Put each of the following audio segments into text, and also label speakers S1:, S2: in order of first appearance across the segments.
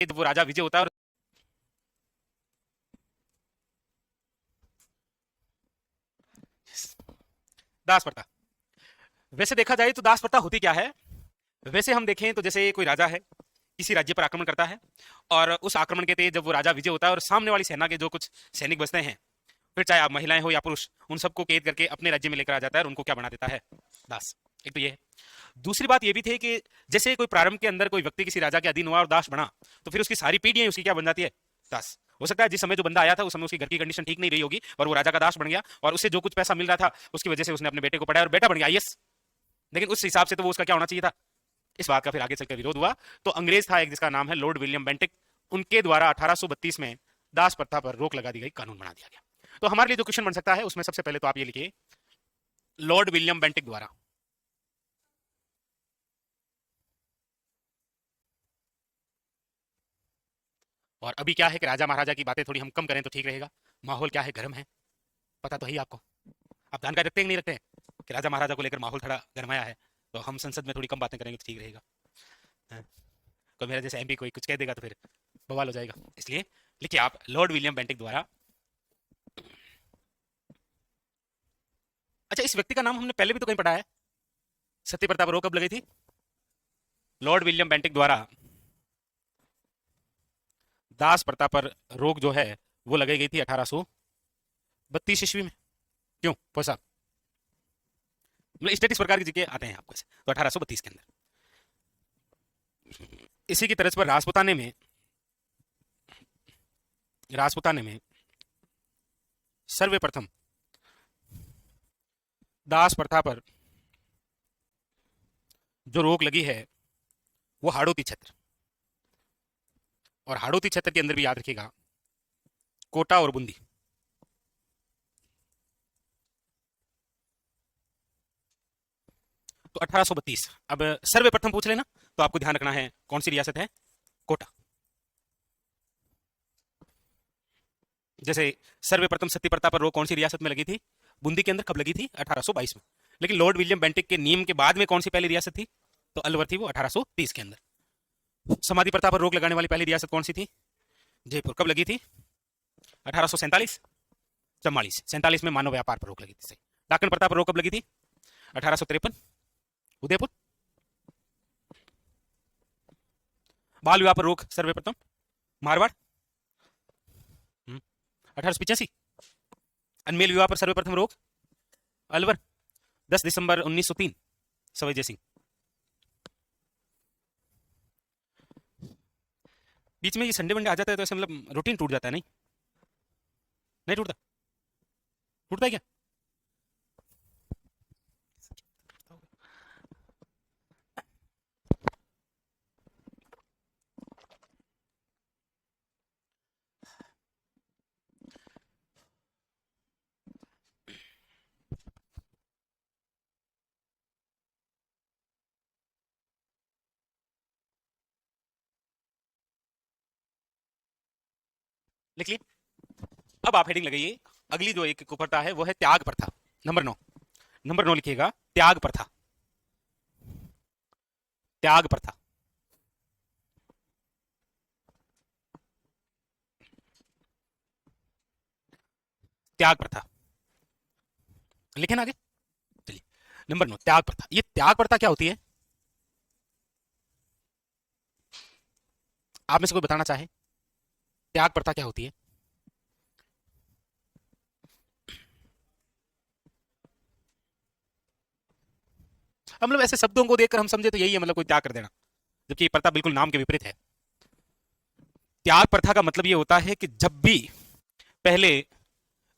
S1: वो राजा विजय होता है और दास प्रथा। वैसे देखा जाए तो दास प्रथा होती क्या है? वैसे हम देखें तो जैसे कोई राजा है, किसी राज्य पर आक्रमण करता है, और उस आक्रमण के तहत जब वो राजा विजय होता है और सामने वाली सेना के जो कुछ सैनिक बचते हैं, फिर चाहे आप महिलाएं हो या पुरुष, उन सबको कैद करके अपने राज्य में लेकर आ जाता है और उनको क्या बना देता है? दास। एक तो ये है। दूसरी बात ये भी थी कि जैसे कोई प्रारंभ के अंदर कोई व्यक्ति किसी राजा के अधीन हुआ और दास बना, तो फिर उसकी सारी पीढ़ियां उसकी क्या बन जाती है? दास। हो सकता है जिस समय जो बंदा आया था उस समय उसकी घर की कंडीशन ठीक नहीं रही होगी और वो राजा का दास बन गया, और उससे जो कुछ पैसा मिल रहा था उसकी वजह से उसने अपने बेटे को पढ़ाया और बेटा बन गया आईएएस। लेकिन उस हिसाब से तो वो उसका क्या होना चाहिए था? इस बात का फिर आगे चलकर विरोध हुआ। तो अंग्रेज था एक जिसका नाम है लॉर्ड विलियम बेंटिक, उनके द्वारा 1832 में दास प्रथा पर रोक लगा दी गई, कानून बना दिया गया। तो हमारे लिए जो क्वेश्चन बन सकता है उसमें सबसे पहले तो आप ये लिखिए, लॉर्ड विलियम बेंटिक द्वारा और अभी क्या है कि राजा महाराजा की बातें थोड़ी हम कम करें तो ठीक रहेगा। माहौल क्या है, गर्म है, पता तो है ही आपको। आप जानकारी रखते हैं कि नहीं रखते हैं कि राजा महाराजा को लेकर माहौल थोड़ा गर्माया है, तो हम संसद में थोड़ी कम बातें करेंगे तो ठीक रहेगा। हाँ, कोई मेरा जैसे एमपी कोई कुछ कह देगा तो फिर बवाल हो जाएगा। इसलिए लिखिए आप, लॉर्ड विलियम बेंटिक द्वारा। अच्छा, इस व्यक्ति का नाम हमने पहले भी तो कहीं पढ़ा है। सती प्रथा पर रोक कब लगी थी? लॉर्ड विलियम बेंटिक द्वारा दास प्रथा पर रोक जो है वो लगाई गई थी 1832 ईस्वी में। क्यों पैसा? मतलब स्टेटिस प्रकार की जगह आते हैं आपको ऐसे, तो 1832 के अंदर। इसी की तरज पर राजपुताने में सर्वप्रथम दास प्रथा पर जो रोक लगी है वो हाड़ौती क्षेत्र, और हाड़ौती क्षेत्र के अंदर भी याद रखिएगा कोटा और बूंदी। तो 1832। अब सर्वप्रथम पूछ लेना तो आपको ध्यान रखना है कौन सी रियासत है? कोटा। जैसे सर्वप्रथम सती प्रथा पर रोक कौन सी रियासत में लगी थी? बूंदी के अंदर। कब लगी थी? 1822 में। लेकिन लॉर्ड विलियम बेंटिक के नियम के बाद में कौन सी पहली रियासत थी? तो अलवर थी, वो 1830 के अंदर। समाधि प्रथा पर रोक लगाने वाली पहली रियासत कौन सी थी? जयपुर। कब लगी थी? 1847। 44 47 में मानव व्यापार पर रोक लगी थी। सही। डाकन प्रथा पर रोक कब लगी थी? 1853। उदयपुर। बाल विवाह पर रोक सर्वप्रथम मारवाड़, 1885। अनमेल विवाह पर सर्वप्रथम रोक अलवर, 10 दिसंबर 1903, सवाई जय सिंह। बीच में ये संडे वनडे आ जाता है तो ऐसे मतलब रूटीन टूट जाता है, नहीं? नहीं टूटता? टूटता है क्या? लिख ली। अब आप हेडिंग लगाइए, अगली जो एक कुप्रथा है वो है त्याग प्रथा, नंबर 9। नंबर 9 लिखिएगा, त्याग प्रथा। त्याग प्रथा। त्याग प्रथा लिखे ना आगे। चलिए, नंबर 9 त्याग प्रथा। ये त्याग प्रथा क्या होती है? आप में से कोई बताना चाहे त्याग प्रथा क्या होती है? हम मतलब ऐसे शब्दों को देखकर हम समझे तो यही है, मतलब कोई त्याग कर देना, जबकि ये प्रथा बिल्कुल नाम के विपरीत है। त्याग प्रथा का मतलब ये होता है कि जब भी पहले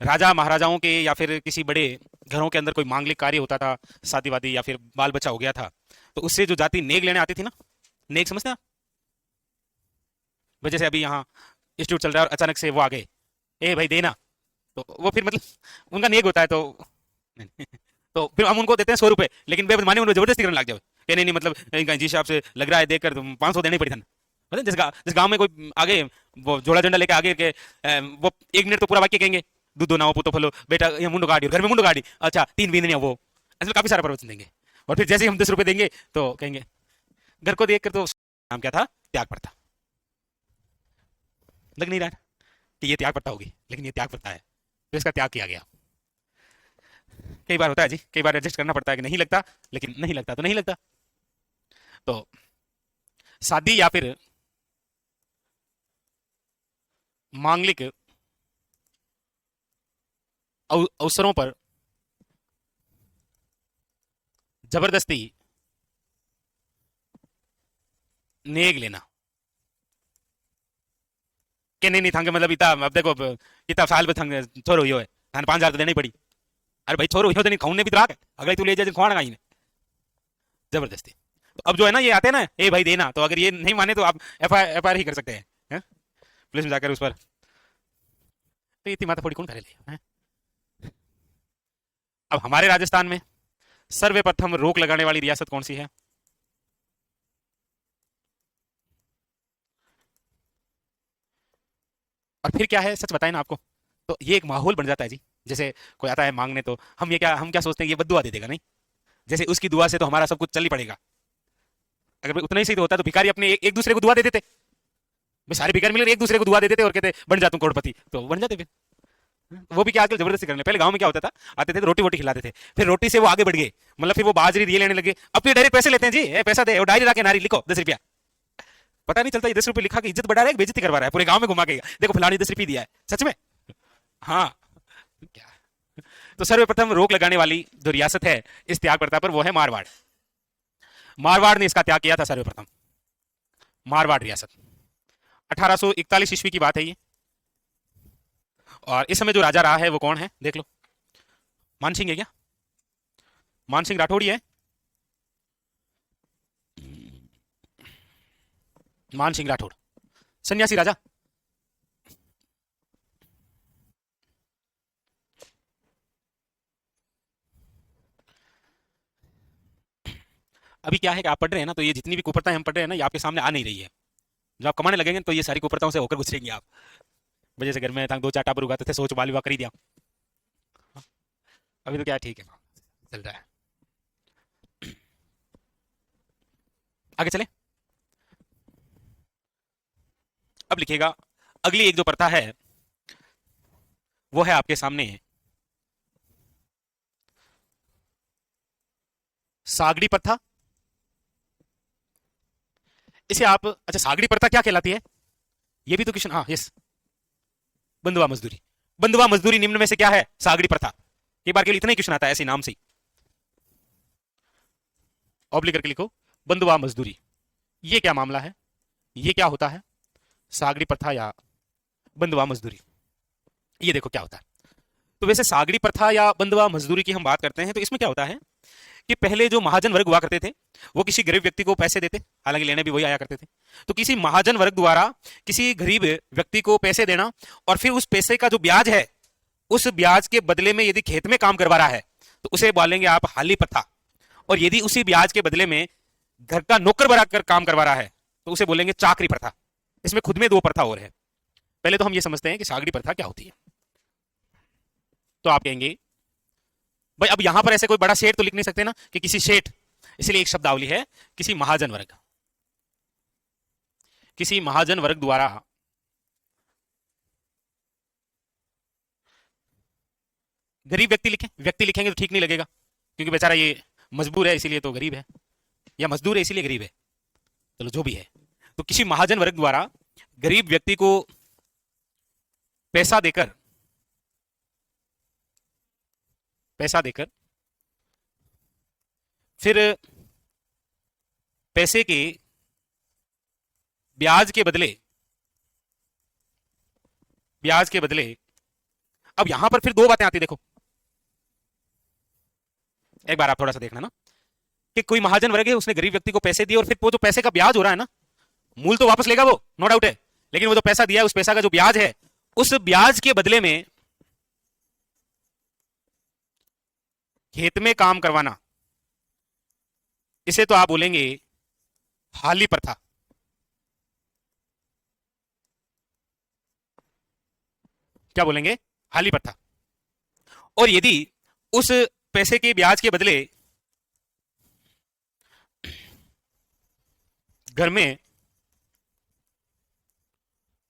S1: राजा महाराजाओं के या फिर किसी बड़े घरों के अंदर कोई मांगलिक कार्य होता था, शादी वादी या फिर बाल बच्चा हो गया था, तो उससे जो जाति नेक लेने आती थी ना, नेक समझते हैं आप? वजह से अभी यहाँ इंस्टीट्यूट चल रहा है और अचानक से वो आ गए, ए भाई देना, तो वो फिर मतलब उनका नेक होता है, तो तो फिर हम उनको देते हैं 100 रुपए, लेकिन बेबदमानी उनको जबरदस्ती करने लग जाओ कि नहीं नहीं मतलब जिस हिसाब से लग रहा है देखकर तुम 500 देने ही पड़ी था। मतलब जिस गांव में कोई आगे वो जोड़ा झंडा लेके आगे के वो 1 मिनट तो पूरा वाक्य कहेंगे, दूध दो नाओ पुतो फलो बेटा ये मुंडो गाड़ी, घर में मुंडो गाड़ी, अच्छा 3 बीन वो, ऐसे काफी सारा प्रवचन देंगे। और फिर जैसे ही हम 10 रुपए देंगे तो कहेंगे, घर को देख कर तो नाम क्या था? त्याग प्रथा। लग नहीं रहा है कि ये त्याग प्रथा होगी, लेकिन ये त्याग प्रथा है, तो इसका त्याग किया गया। कई बार होता है जी, कई बार एडजस्ट करना पड़ता है कि नहीं लगता, लेकिन नहीं लगता तो नहीं लगता। तो शादी या फिर मांगलिक अवसरों पर जबरदस्ती नेग लेना के नहीं नहीं थांगे, मतलब इतना अब देखो इतना साल पे थंग छोरो हुई है, थाने 5,000 तो देनी पड़ी। अरे भाई छोरो हुई तो नहीं खाऊं ने भी तो राख है, अगर तू ले जाए खुआना कहीं ने जबरदस्ती। तो अब जो है ना ये आते हैं ना, ए भाई देना, तो अगर ये नहीं माने तो आप एफ आई आर ही कर सकते हैं, पुलिस में जाकर उस पर। तो इतनी माथा फोड़ी कौन करे ले हैं? अब हमारे राजस्थान में सर्वप्रथम रोक लगाने वाली रियासत कौन सी है? और फिर क्या है, सच बताए ना आपको, तो ये एक माहौल बन जाता है जी। जैसे कोई आता है मांगने, तो हम क्या सोचते हैं, ये बद्दुआ दे देगा, नहीं, जैसे उसकी दुआ से तो हमारा सब कुछ चल ही पड़ेगा। अगर भाई उतना ही सही तो होता तो भिखारी अपने एक दूसरे को दुआ दे देते, भाई सारे भिखारी मिलकर एक दूसरे को दुआ दे देते और कहते बन जा तुम करोड़पति, तो बन जाते फिर। वो भी क्या आजकल जबरदस्ती करने, पहले गांव में क्या होता था, आते थे तो रोटी वोटी खिलाते थे, फिर रोटी से वो आगे बढ़ गए, मतलब फिर वो बाजरी दिए लेने लगे, अब तो डायरेक्ट पैसे लेते हैं जी, पैसा दे, और डायरी रखे नारी लिखो 10 रुपया, पता नहीं चलता ये 10 रुपये लिखा के इज्जत बढ़ा रहा है, बेइज्जती करवा रहा है, पूरे गांव में घुमा के देखो फलानी 10 रुपये दिया है, सच में। हाँ, क्या। तो सर्वप्रथम रोक लगाने वाली जो रियासत है इस त्याग प्रथा पर, वो है मारवाड़। मारवाड़ ने इसका त्याग किया था सर्वप्रथम, मारवाड़ रियासत। 1841 ईस्वी की बात है ये। और इस समय जो राजा रहा है वो कौन है देख लो, मानसिंह है क्या? मानसिंह राठौड़ी है, मानसिंह राठौड़, सन्यासी राजा। अभी क्या है कि आप पढ़ रहे हैं ना, तो ये जितनी भी कुप्रताएं हम पढ़ रहे हैं ना, ये आपके सामने आ नहीं रही है। जब आप कमाने लगेंगे तो ये सारी कुप्रताओं से होकर गुजरेंगे आप। वजह से घर में दो चार टापर उगाते थे, सोच बाल विवाह कर ही दिया। अभी तो क्या ठीक है, चल रहा है। आगे चले, अब लिखेगा अगली एक जो प्रथा है वो है आपके सामने सागड़ी प्रथा। इसे आप, अच्छा सागड़ी प्रथा क्या कहलाती है, ये भी तो क्वेश्चन, हाँ यस, बंधुआ मजदूरी। बंधुआ मजदूरी निम्न में से क्या है? सागड़ी प्रथा। एक बार केवल इतना ही क्वेश्चन आता है ऐसे नाम से ही, ऑब्लिक करके लिखो बंधुआ मजदूरी, ये क्या मामला है, ये क्या होता है, सागड़ी प्रथा या बंधुआ मजदूरी, ये देखो क्या होता है। तो वैसे सागड़ी प्रथा या बंधुआ मजदूरी की हम बात करते हैं, तो इसमें क्या होता है कि पहले जो महाजन वर्ग हुआ करते थे वो किसी गरीब व्यक्ति को पैसे देते, हालांकि लेने भी वही आया करते थे, तो किसी महाजन वर्ग द्वारा किसी गरीब व्यक्ति को पैसे देना, और फिर उस पैसे का जो ब्याज है, उस ब्याज के बदले में यदि खेत में काम करवा रहा है तो उसे बोलेंगे आप हाली प्रथा, और यदि उसी ब्याज के बदले में घर का नौकर बनाकर काम करवा रहा है तो उसे बोलेंगे चाकरी प्रथा। इसमें खुद में दो प्रथा और है। पहले तो हम ये समझते हैं कि सागड़ी प्रथा क्या होती है। तो आप कहेंगे भाई अब यहां पर ऐसे कोई बड़ा सेठ तो लिख नहीं सकते ना कि किसी सेठ, इसलिए एक शब्दावली है, किसी महाजन वर्ग, किसी महाजन वर्ग द्वारा गरीब व्यक्ति लिखें, व्यक्ति लिखेंगे तो ठीक नहीं लगेगा क्योंकि बेचारा ये मजबूर है इसीलिए तो गरीब है, या मजदूर है इसीलिए गरीब है, चलो जो भी है। तो किसी महाजन वर्ग द्वारा गरीब व्यक्ति को पैसा देकर, पैसा देकर फिर पैसे के ब्याज के बदले, ब्याज के बदले, अब यहां पर फिर दो बातें आती देखो, एक बार आप थोड़ा सा देखना ना, कि कोई महाजन वर्ग है उसने गरीब व्यक्ति को पैसे दिए और फिर वो जो पैसे का ब्याज हो रहा है ना, मूल तो वापस लेगा वो, नो डाउट है, लेकिन वो जो पैसा दिया है उस पैसा का जो ब्याज है, उस ब्याज के बदले में खेत में काम करवाना, इसे तो आप बोलेंगे हाली प्रथा। क्या बोलेंगे? हाली प्रथा। और यदि उस पैसे के ब्याज के बदले घर में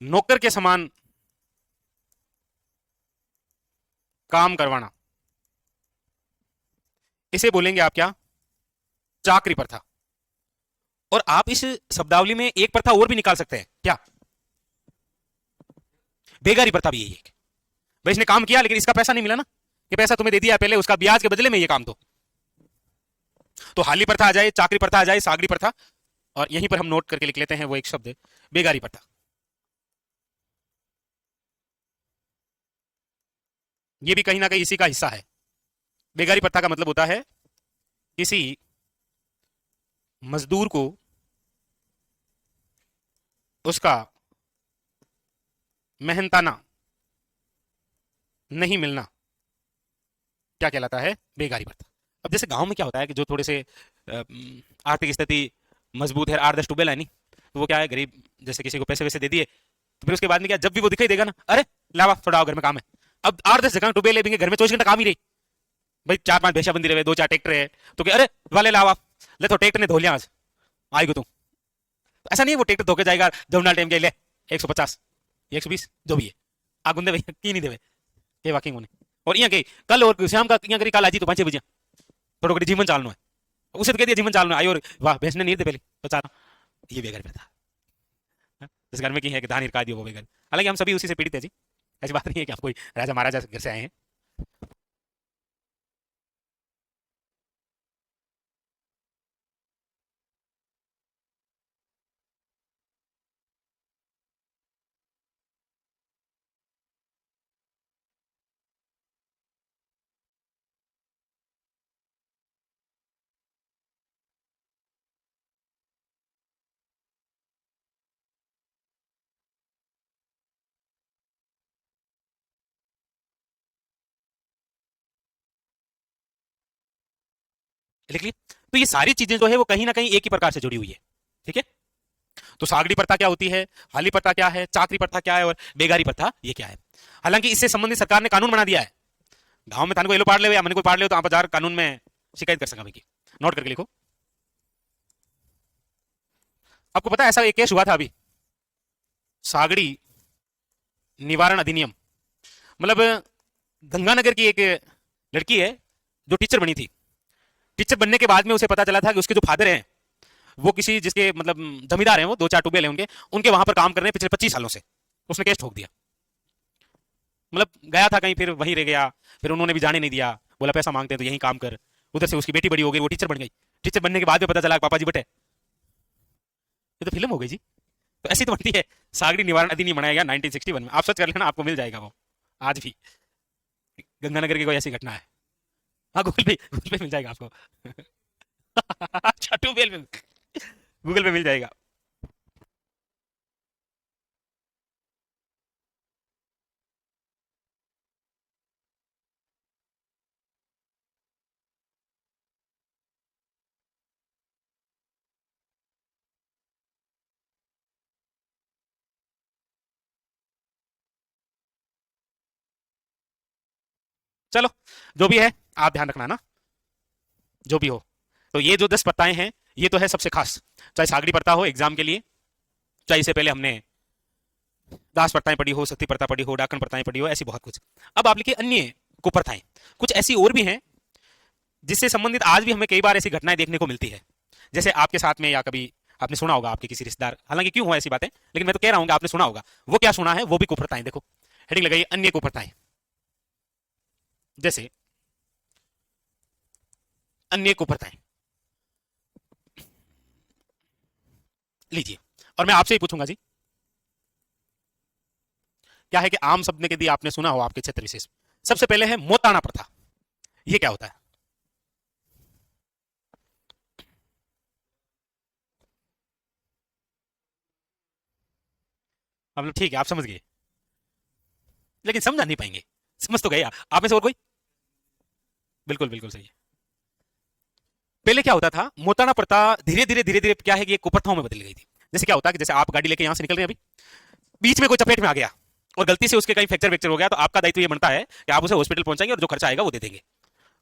S1: नौकर के समान काम करवाना, इसे बोलेंगे आप क्या? चाकरी प्रथा। और आप इस शब्दावली में एक प्रथा और भी निकाल सकते हैं, क्या? बेगारी प्रथा भी यही है। भाई इसने काम किया लेकिन इसका पैसा नहीं मिला ना, कि पैसा तुम्हें दे दिया पहले, उसका ब्याज के बदले में ये काम। तो हाली प्रथा आ जाए, चाकरी प्रथा आ जाए, सागरी प्रथा, और यहीं पर हम नोट करके लिख लेते हैं वो एक शब्द, बेगारी प्रथा। ये भी कहीं ना कहीं इसी का हिस्सा है। बेगारी प्रथा का मतलब होता है किसी मजदूर को उसका मेहनताना नहीं मिलना, क्या कहलाता है? बेगारी प्रथा। अब जैसे गांव में क्या होता है कि जो थोड़े से आर्थिक स्थिति मजबूत है, 8-10 टूबेल है नहीं, तो वो क्या है, गरीब जैसे किसी को पैसे वैसे दे दिए, तो फिर उसके बाद में क्या, जब भी वो दिखाई देगा ना, अरे लावा थोड़ा आओ घर में काम है। अब 8-10 जगह टूबेल लेंगे, घर में 24 घंटा काम ही रही। भाई 4-5 भैंसा बंदी रहे, 2-4 ट्रैक्टर है, तो क्या, अरे वाले लावा ले, तो ट्रैक्टर ने धो लिया आज, आएगो तू। तो ऐसा नहीं है वो ट्रैक्टर धोके जाएगा जमुना टाइम के ले 150 120 जो भी है, आगुंदे भाई की नहीं देवे के वाकिंग होने। और यहाँ के कल और शाम का यहाँ करी, कल आज ही तो 5 बजे थोड़ा कड़ी जीवन चालना है, उसे तो कह दिया जीवन चालना आई, और वाह भैंस ने नहीं दे पहले तो चार, ये बेघर पे था। जिस घर में की है कि धान हिरका दियो वो बेघर। हालांकि हम सभी उसी से पीड़ित है जी, ऐसी बात नहीं है कि हम कोई राजा महाराजा घर से आए हैं। लिख ली। तो ये सारी चीजें जो है वो कहीं ना कहीं एक ही प्रकार से जुड़ी हुई है, ठीक है। तो सागड़ी प्रथा क्या होती है, हाली प्रथा क्या है, चाकरी प्रथा क्या है, और बेगारी प्रथा ये क्या है। हालांकि इससे संबंधित सरकार ने कानून बना दिया है। गांव में थाने को येलो पाड़ ले या मन को पाड़ ले तो आप हजार कानून में शिकायत कर सका की, नोट करके लिखो। आपको पता है ऐसा एक केस हुआ था अभी, सागड़ी निवारण अधिनियम, मतलब गंगानगर की एक लड़की है जो टीचर बनी थी। टीचर बनने के बाद में उसे पता चला था कि उसके जो फादर हैं वो किसी जिसके मतलब जमींदार हैं, वो 2-4 टूबेल हैं उनके उनके वहां पर काम कर रहे हैं पिछले 25 सालों से। उसने केस ठोक दिया, मतलब गया था कहीं फिर वहीं रह गया, फिर उन्होंने भी जाने नहीं दिया, बोला पैसा मांगते हैं तो यहीं काम कर। उधर से उसकी बेटी बड़ी हो गई, वो टीचर बन गई। टीचर बनने के बाद में पता चला पापा जी बटे, ये तो फिल्म हो गई जी। तो ऐसी तो बनती है। सागरी निवारण अधिनियम बनाया गया 1961 में, आप सर्च कर लेना आपको मिल जाएगा वो आज भी। गंगानगर की कोई ऐसी घटना है, हाँ गूगल पे मिल जाएगा आपको। अच्छा ट्यूबवेल में गूगल पे मिल जाएगा। चलो जो भी है आप ध्यान रखना ना, जो भी हो। तो ये जो 10 प्रथाएं हैं ये तो है सबसे खास, चाहे सागरी प्रथा हो एग्जाम के लिए, चाहे इससे पहले हमने दास प्रथाएं पढ़ी हो, सती प्रथा पढ़ी हो, डाकन प्रथाएं पढ़ी हो, ऐसी बहुत कुछ। अब आप लिखिए अन्य कुप्रथाएं, कुछ ऐसी और भी हैं जिससे संबंधित आज भी हमें कई बार ऐसी घटनाएं देखने को मिलती है। जैसे आपके साथ में या कभी आपने सुना होगा आपके किसी रिश्तेदार, हालांकि क्यों हो ऐसी बातें, लेकिन मैं तो कह रहा हूं कि आपने सुना होगा। वो क्या सुना है, वो भी कुप्रथाएं। देखो हेडिंग लगाइए अन्य कुप्रथाएं। जैसे अन्य कुप्रथाएं लीजिए, और मैं आपसे ही पूछूंगा जी, क्या है कि आम शब्द में यदि आपने सुना हो आपके क्षेत्र विशेष, सबसे पहले है मोताना प्रथा। ये क्या होता है? मतलब ठीक है आप समझ गए, लेकिन समझा नहीं पाएंगे। समझ तो गए आप में से और कोई? बिल्कुल बिल्कुल सही है। पहले क्या होता था, मोताना प्रथा धीरे धीरे क्या है कि ये कुप्रथाओं में बदल गई थी। जैसे क्या होता है कि जैसे आप गाड़ी लेके यहां से निकल रहे हैं, अभी बीच में कोई चपेट में आ गया और गलती से उसके कहीं फ्रैक्चर वेक्चर हो गया, तो आपका दायित्व ये बनता है कि आप उसे हॉस्पिटल पहुंचाएंगे और जो खर्चा आएगा वो दे देंगे।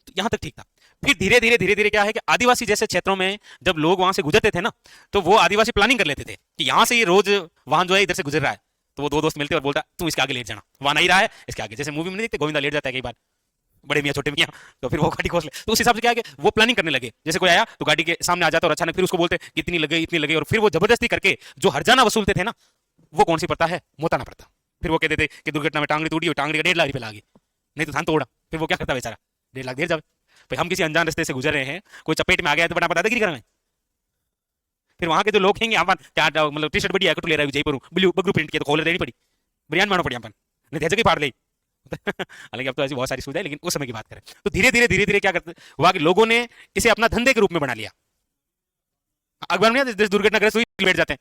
S1: तो यहां तक ठीक था। फिर धीरे धीरे क्या है कि आदिवासी जैसे क्षेत्रों में जब लोग वहां से गुजरते थे ना, तो वो आदिवासी प्लानिंग कर लेते थे कि यहां से ये रोज वाहन जो है इधर से गुजर रहा है, तो वो दो दोस्त मिलते और बोलता तू इसके आगे लेट जाना, वहां नहीं रहा है इसके आगे, जैसे मूवी में नहीं देखते गोविंदा लेट जाता है कई बार, बड़े मियाँ छोटे मियाँ, तो फिर वो गाड़ी खोस ले, तो उस हिसाब से क्या है कि वो प्लानिंग करने लगे, जैसे कोई आया तो गाड़ी के सामने आ जाता और अचानक फिर उसको बोलते इतनी लगे, और फिर वो जबरदस्ती करके जो हर्जाना वसूलते थे ना, वो कौन सी प्रथा है, मोताना प्रथा। फिर वो कहते थे कि दुर्घटना में टांगड़ी टूटी और टांगड़ी का 1.5 लाख रुपये लागे, नहीं तो थान तोड़ा, फिर वो क्या करता बेचारा, 1.5 लाख देर जावे। भाई हम किसी अनजान रास्ते से गुजर रहे हैं, कोई चपेट में आ गया तो बड़ा दादागिरी करेंगे, फिर वहां के जो लोग हैं अपन क्या मतलब टी शर्ट बढ़िया कटू ले रहा है जयपुर ब्लू बगरू प्रिंट किया तो खोल देनी पड़ी, बरियान मानो पड़ी अपन, नहीं थे जगह फाड़ ली। हालांकि अब तो ऐसी बहुत सारी सुविधा है, लेकिन उस समय की बात करें तो धीरे धीरे क्या करते हुआ कि लोगों ने इसे अपना धंधे के रूप में बना लिया। अखबार में दुर्घटनाग्रस्त हुई बैठ जाते हैं,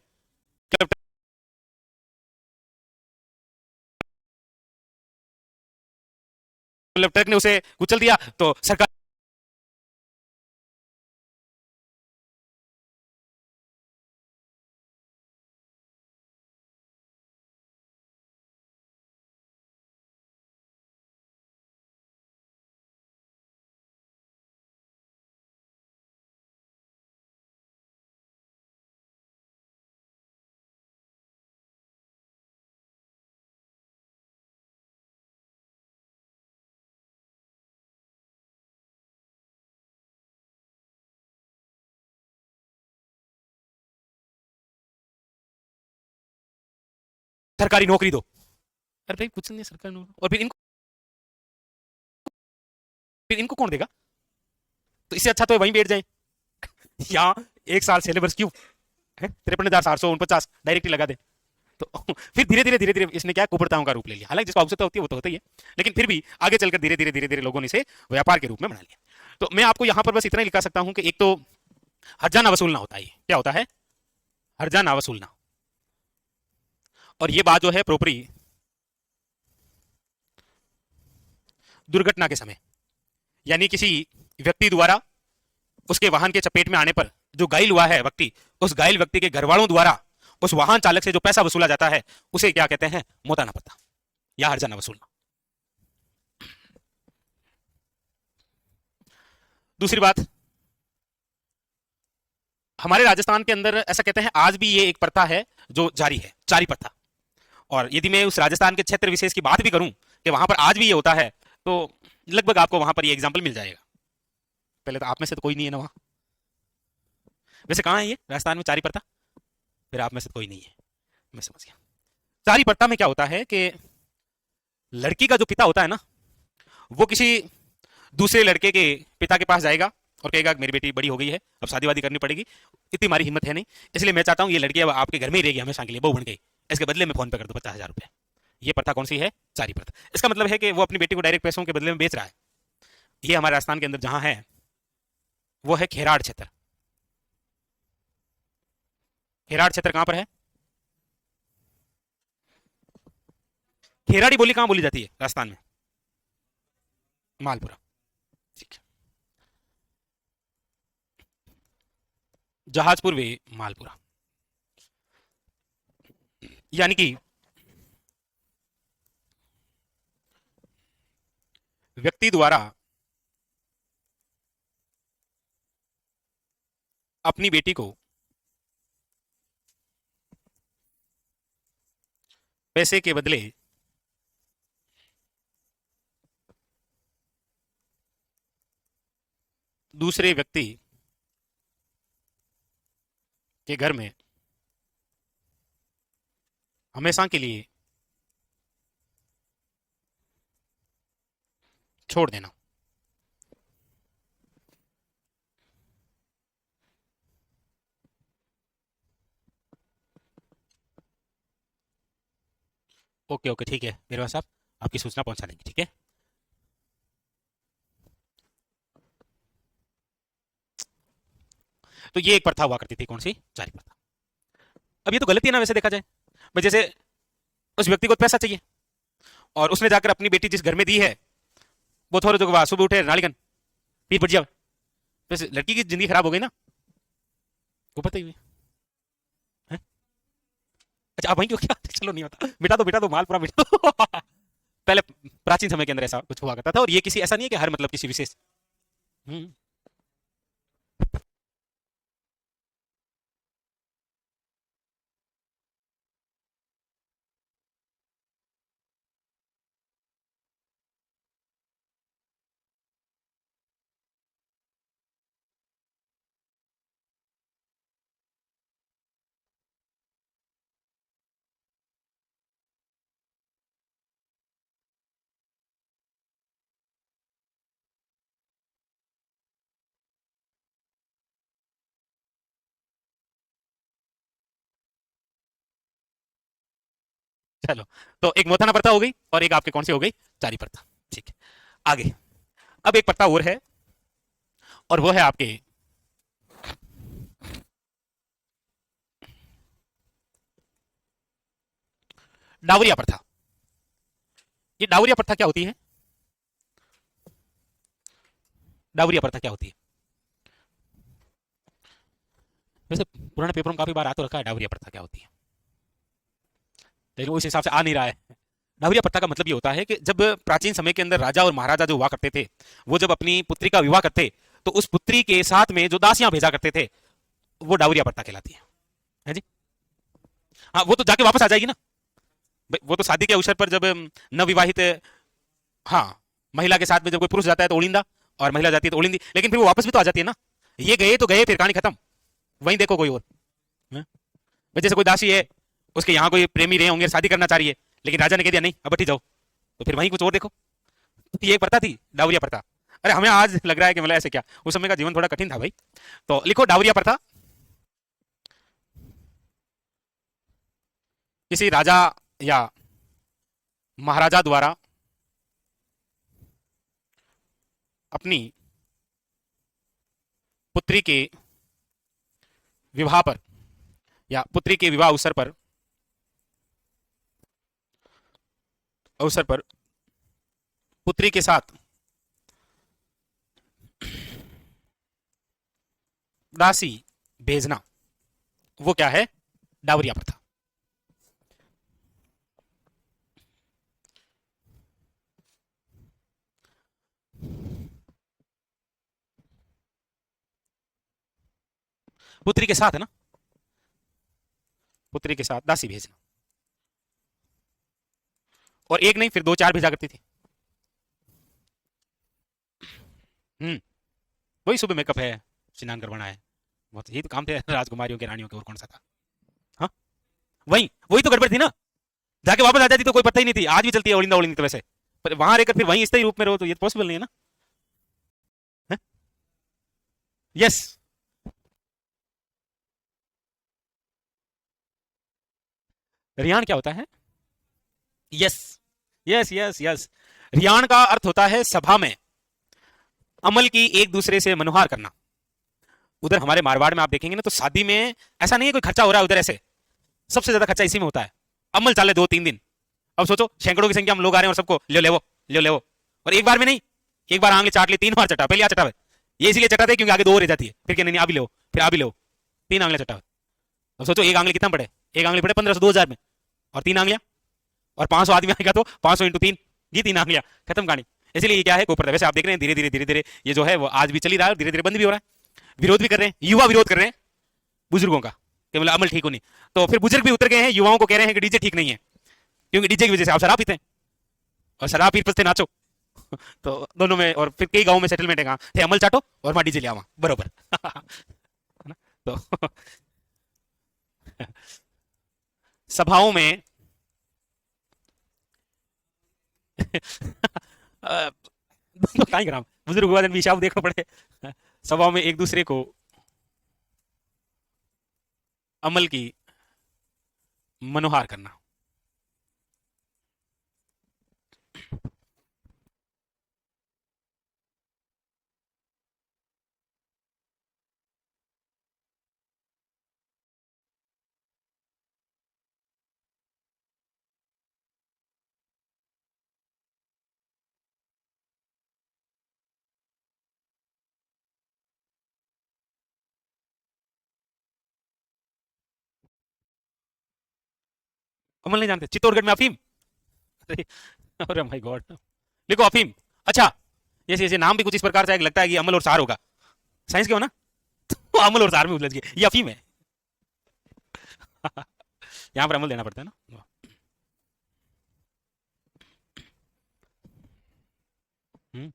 S1: मतलब ट्रक ने उसे कुचल दिया तो सरकार सरकारी नौकरी दो। अरे भाई कुछ नहीं सरकारी नौकरी, और फिर इनको कौन देगा, तो इससे अच्छा तो वहीं बैठ जाए, यहाँ 1 साल सिलेबस क्यों है, 53,449 डायरेक्टली लगा दे। तो फिर धीरे धीरे इसने क्या कुप्रताओं का रूप ले लिया, हालांकि जिसको आवश्यकता होती है वो तो होता ही है, लेकिन फिर भी आगे चलकर धीरे धीरे लोगों ने इसे व्यापार के रूप में बना लिया। तो मैं आपको यहां पर बस इतना ही लिखा सकता हूं कि एक तो हर्जाना वसूलना होता है, क्या होता है, हर्जाना वसूलना, और ये बात जो है प्रोपरी दुर्घटना के समय, यानी किसी व्यक्ति द्वारा उसके वाहन के चपेट में आने पर जो घायल हुआ है व्यक्ति, उस घायल व्यक्ति के घर वालों द्वारा उस वाहन चालक से जो पैसा वसूला जाता है उसे क्या कहते हैं, मोताना प्रथा या हर्जाना वसूलना। दूसरी बात, हमारे राजस्थान के अंदर ऐसा कहते हैं आज भी ये एक प्रथा है जो जारी है, चारी प्रथा। और यदि मैं उस राजस्थान के क्षेत्र विशेष की बात भी करूं कि वहां पर आज भी ये होता है, तो लगभग आपको वहां पर ये एग्जाम्पल मिल जाएगा। पहले तो आप में से तो कोई नहीं है ना वहां, वैसे कहाँ है ये राजस्थान में चारी प्रथा, फिर आप में से तो कोई नहीं है, मैं समझ गया। चारी प्रथा में क्या होता है कि लड़की का जो पिता होता है ना, वो किसी दूसरे लड़के के पिता के पास जाएगा और कहेगा मेरी बेटी बड़ी हो गई है, अब शादी वादी करनी पड़ेगी, इतनी हमारी हिम्मत है नहीं, इसलिए मैं चाहता हूँ ये लड़की अब आपके घर में ही रहेगी हमेशा के लिए, बहू बन गई, इसके बदले में फोन पे कर दो 50,000 रुपए। ये प्रथा कौन सी है, चारी प्रथा। इसका मतलब है कि वो अपनी बेटी को डायरेक्ट पैसों के बदले में बेच रहा है। ये हमारे राजस्थान के अंदर जहां है वो है खेराड़ क्षेत्र। खेराड़ क्षेत्र कहां पर है, खेराड़ी बोली कहां बोली जाती है राजस्थान में, मालपुरा, ठीक है, जहाजपुर वे मालपुरा, यानी कि व्यक्ति द्वारा अपनी बेटी को पैसे के बदले दूसरे व्यक्ति के घर में हमेशा के लिए छोड़ देना। ओके ओके ठीक है मेरे पास, आप आपकी सूचना पहुंचा देंगे, ठीक है। तो ये एक प्रथा हुआ करती थी, कौन सी, जारी प्रथा। अब ये तो गलती है ना वैसे देखा जाए, भाई जैसे उस व्यक्ति को पैसा चाहिए और उसने जाकर अपनी बेटी जिस घर में दी है वो थोड़े जो सुबह उठे नालीगन पीठ पड़ जाए, वैसे लड़की की जिंदगी खराब हो गई ना, वो पता ही है। अच्छा आप वहीं क्यों, क्या चलो नहीं होता, बिठा दो माल पूरा बिठा दो। पहले प्राचीन समय के अंदर ऐसा कुछ हुआ करता था, और ये किसी ऐसा नहीं है कि हर मतलब किसी विशेष हम्म चलो, तो एक मोथाना प्रथा हो गई और एक आपके कौन सी हो गई, चारी प्रथा। ठीक है, आगे। अब एक प्रथा और है, और वो है आपके डावरिया प्रथा। ये डावरिया प्रथा क्या होती है? डावरिया प्रथा क्या होती है? वैसे पुराने पेपरों में काफी बार आ तो रखा है डावरिया प्रथा क्या होती है, लेकिन उस हिसाब से आ नहीं रहा है। डावरिया प्रथा का मतलब ये होता है कि जब प्राचीन समय के अंदर राजा और महाराजा जो हुआ करते थे, वो जब अपनी पुत्री का विवाह करते, तो उस पुत्री के साथ में जो दासियां भेजा करते थे, वो डावरिया प्रथा कहलाती है जी। हाँ, वो तो जाके वापस आ जाएगी ना। वो तो शादी के अवसर पर जब नवविवाहित, हाँ, महिला के साथ में जब कोई पुरुष जाता है तो ओलिंदा, और महिला जाती है तो ओलिंदी, लेकिन फिर वो वापस भी तो आ जाती है ना। ये गए तो गए, फिर कहानी खत्म, वहीं देखो कोई और। हाँ? जैसे कोई दासी है, उसके यहाँ कोई प्रेमी रहे होंगे, शादी करना चाह रही है, लेकिन राजा ने कह दिया नहीं अब हटी जाओ, तो फिर वहीं कुछ और देखो। तो ये एक प्रथा थी, डावरिया प्रथा। अरे हमें आज लग रहा है कि मतलब ऐसे क्या, उस समय का जीवन थोड़ा कठिन था भाई। तो लिखो डावरिया प्रथा, किसी राजा या महाराजा द्वारा अपनी पुत्री के विवाह पर, या पुत्री के विवाह अवसर पर पुत्री के साथ दासी भेजना, वो क्या है, डावरिया प्रथा। पुत्री के साथ है ना, पुत्री के साथ दासी भेजना, और एक नहीं फिर दो चार भेजा करती थी। हम्म, वही सुबह मेकअप है, स्नान करवाना है, बहुत यही तो काम थे राजकुमारियों के, रानियों के, और कौन सा था। हाँ, वही वही तो गड़बड़ थी ना। जाके वापस आ जाती तो कोई पता ही नहीं थी, आज भी चलती है ओलिंदा ओलिंदी तो वैसे, पर वहां रहकर फिर वहीं स्थायी रूप में रहो तो ये पॉसिबल नहीं है ना। यस, रियान क्या होता है? Yes, yes, yes, yes. रियान का अर्थ होता है सभा में अमल की एक दूसरे से मनुहार करना। उधर हमारे मारवाड़ में आप देखेंगे ना, तो शादी में ऐसा नहीं है कोई खर्चा हो रहा है उधर, ऐसे सबसे ज्यादा खर्चा इसी में होता है। अमल चाले 2-3 दिन। अब सोचो सैकड़ों की संख्या में लोग आ रहे हैं, और सबको ले ले वो, ले ले वो, और एक बार में नहीं, एक बार आंगली चाट ली, 3 बार चटा, पहले आ चटा, ये इसलिए चटाते हैं क्योंकि आगे 2 रह जाती है, फिर कहने नहीं आ भी लो, फिर आ भी लो, 3 आंगली चटा। अब सोचो एक आंगली कितना पड़े, एक आंगली पड़े 1500-2000 में, और 3 आंगलियां, और 500 आदमी आएगा तो 500 × 3, ये 3 आंगलियां, खत्म कहानी। इसलिए ये क्या है, कोपर। वैसे आप देख रहे हैं धीरे धीरे धीरे धीरे ये जो है वो आज भी चल ही रहा है, और धीरे धीरे बंद भी हो रहा है। विरोध भी कर रहे हैं, युवा विरोध कर रहे हैं बुजुर्गों का, कि मतलब अमल ठीक हो नहीं। तो फिर बुजुर्ग भी उतर गए हैं, युवाओं को कह रहे हैं कि डीजे ठीक नहीं है, क्योंकि डीजे की वजह से आप शराब पीते हैं, और शराब पीते पीते नाचो। तो दोनों में, और फिर कई गांवों में सेटलमेंट है, कहाँ थे, अमल चाटो और वहां डीजे ले आवा बरोबर है ना? तो सभाओं में तो कहीं ग्राम बुजुर्ग हुआ दिन भी हिसाब देखना पड़े। सभाओं में एक दूसरे को अमल की मनोहार करना। अमल नहीं जानते, चित्तौड़गढ़ में अफीम। अरे, अरे माय गॉड, लिखो अफीम। अच्छा, ये ये नाम भी कुछ इस प्रकार से लगता है कि अमल और सार होगा, साइंस के हो ना, तो अमल और सार में उलझ गए, ये अफीम है। यहाँ पर अमल देना पड़ता है ना। हम्म,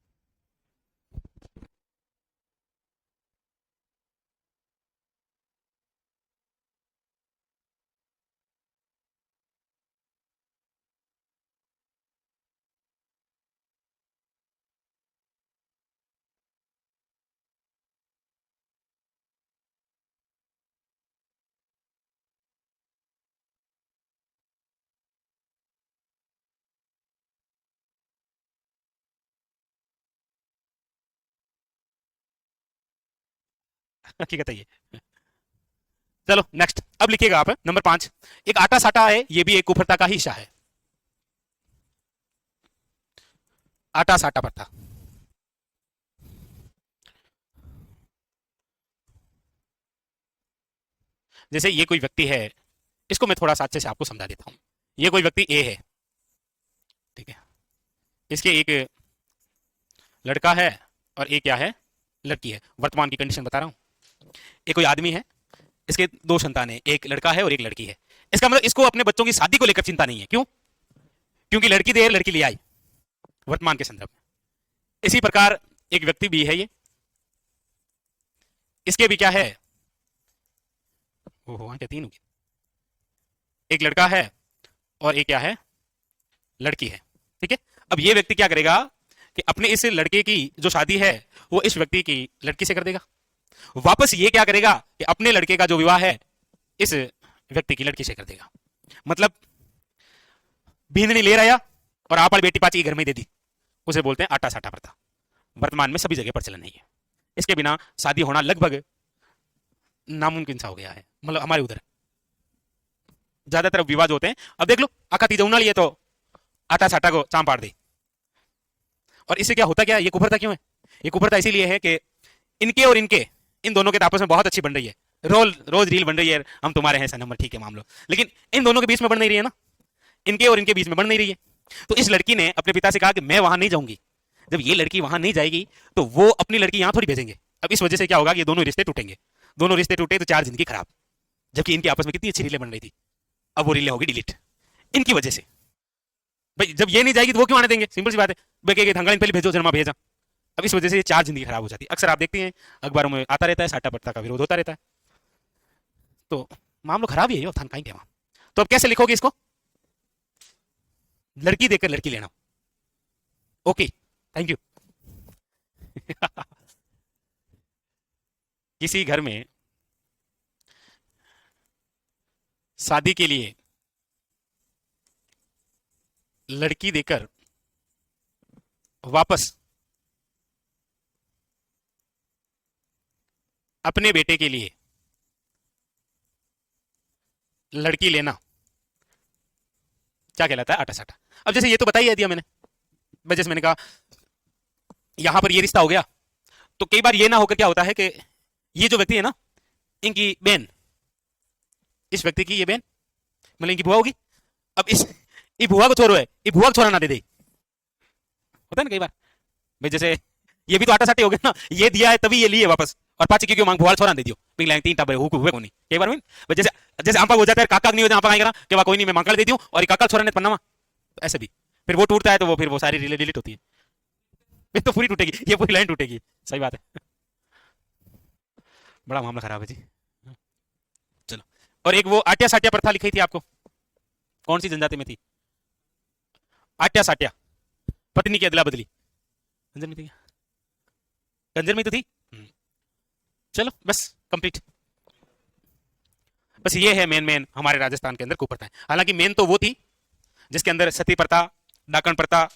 S1: हकीकत है ये। चलो नेक्स्ट, अब लिखिएगा आप नंबर 5। एक आटा साटा है, ये भी एक कुफरता का ही हिस्सा है। आटा साटा पड़ता। जैसे ये कोई व्यक्ति है, इसको मैं थोड़ा सा अच्छे से आपको समझा देता हूं। ये कोई व्यक्ति ए है, ठीक है, इसके एक लड़का है और एक क्या है, लड़की है। वर्तमान की कंडीशन बता रहा हूं। एक कोई आदमी है, इसके दो संतान है, एक लड़का है और एक लड़की है। इसका मतलब इसको अपने बच्चों की शादी को लेकर चिंता नहीं है। क्यों? क्योंकि लड़की देर लड़की ले आई, वर्तमान के संदर्भ में। इसी प्रकार एक व्यक्ति भी है ये, इसके भी क्या है, ओहो क्या तीन होगी, एक लड़का है और एक क्या है, लड़की है। ठीक है, अब ये व्यक्ति क्या करेगा कि अपने इस लड़के की जो शादी है वो इस व्यक्ति की लड़की से कर देगा। वापस ये क्या करेगा कि अपने लड़के का जो विवाह है इस व्यक्ति की लड़की से कर देगा। मतलब बींदनी ले रहा और आपड़ बेटी पाची घर में दे दी, उसे बोलते हैं आटा साटा प्रथा। वर्तमान में सभी जगह प्रचलन नहीं है। इसके बिना शादी होना लगभग नामुमकिन सा हो गया है, मतलब हमारे उधर ज्यादातर विवाह जो होते हैं। अब देख लो आका तीजा उना लिए तो आटा साटा को चाम पाड़ दी। और इससे क्या होता, क्या ये कुफरता क्यों है? ये कुफरता इसीलिए है कि इनके और इनके, इन दोनों के आपस में बहुत अच्छी बन रही है, रोज रील बन रही है, हम तुम्हारे हैं सनम, ठीक है मामलो, लेकिन इन दोनों के बीच में बन नहीं रही है ना, इनके और इनके बीच में बन नहीं रही है। तो इस लड़की ने अपने पिता से कहा कि मैं वहां नहीं जाऊंगी। जब ये लड़की वहां नहीं जाएगी तो वो अपनी लड़की यहां थोड़ी भेजेंगे। अब इस वजह से क्या होगा कि ये दोनों रिश्ते टूटेंगे। दोनों रिश्ते टूटे तो 4 जिंदगी खराब, जबकि इनके आपस में कितनी अच्छी रीलें बन रही थी। अब वो रीलें होगी डिलीट इनकी वजह से। भाई जब ये नहीं जाएगी तो वो क्यों आने देंगे? सिंपल सी बात है, बेके धंगा पहले भेजो, जन्मा भेजा। अब इस वजह से ये 4 जिंदगी खराब हो जाती है। अक्सर आप देखते हैं अखबारों में आता रहता है, साटा पट्टा का विरोध होता रहता है। तो मामलो खराब ही है, थान कहीं के वहां। तो अब कैसे लिखोगे इसको? लड़की देकर लड़की लेना। Okay, thank you. किसी घर में शादी के लिए लड़की देकर वापस अपने बेटे के लिए लड़की लेना क्या कहलाता है? आटा साटा। अब जैसे ये तो बता ही दिया मैंने, जैसे मैंने कहा यहां पर ये रिश्ता हो गया, तो कई बार ये ना होकर क्या होता है कि ये जो व्यक्ति है ना, इनकी बहन, इस व्यक्ति की ये बहन मतलब इनकी बुआ होगी। अब इस बुआ को छोरो है, ये बुआ को छोरा ना दे दे, होता है ना कई बार। भाई जैसे ये भी तो आटा साटे हो गया ना, ये दिया है तभी ये लिए वापस, और पाची क्यों मांग बुआ छोरा दे दियो, पिंग लाइन 3 टब हुए कोनी कई बार में। जैसे जैसे आंपा हो जाता है, काका नहीं हो जाए, आंपा कहेगा कि वाह कोई नहीं मैं मांगल दे दूं और काका छोरा ने पन्ना, तो ऐसे भी फिर वो टूटता है, तो वो फिर वो सारी रिले डिलीट होती है, फिर तो पूरी टूटेगी, ये पूरी लाइन टूटेगी। सही बात है, बड़ा मामला खराब है जी। चलो, और एक वो आट्या साट्या प्रथा लिखी थी आपको, कौन सी जनजाति में थी? आट्या साट्या, पत्नी की अदला बदली। कंजर में थी क्या? कंजर में तो थी। चलो बस कंप्लीट। बस ये है मेन हमारे राजस्थान के अंदर कुप्रथा है। हालांकि मेन तो वो थी जिसके अंदर सती प्रथा, डाकण प्रथा,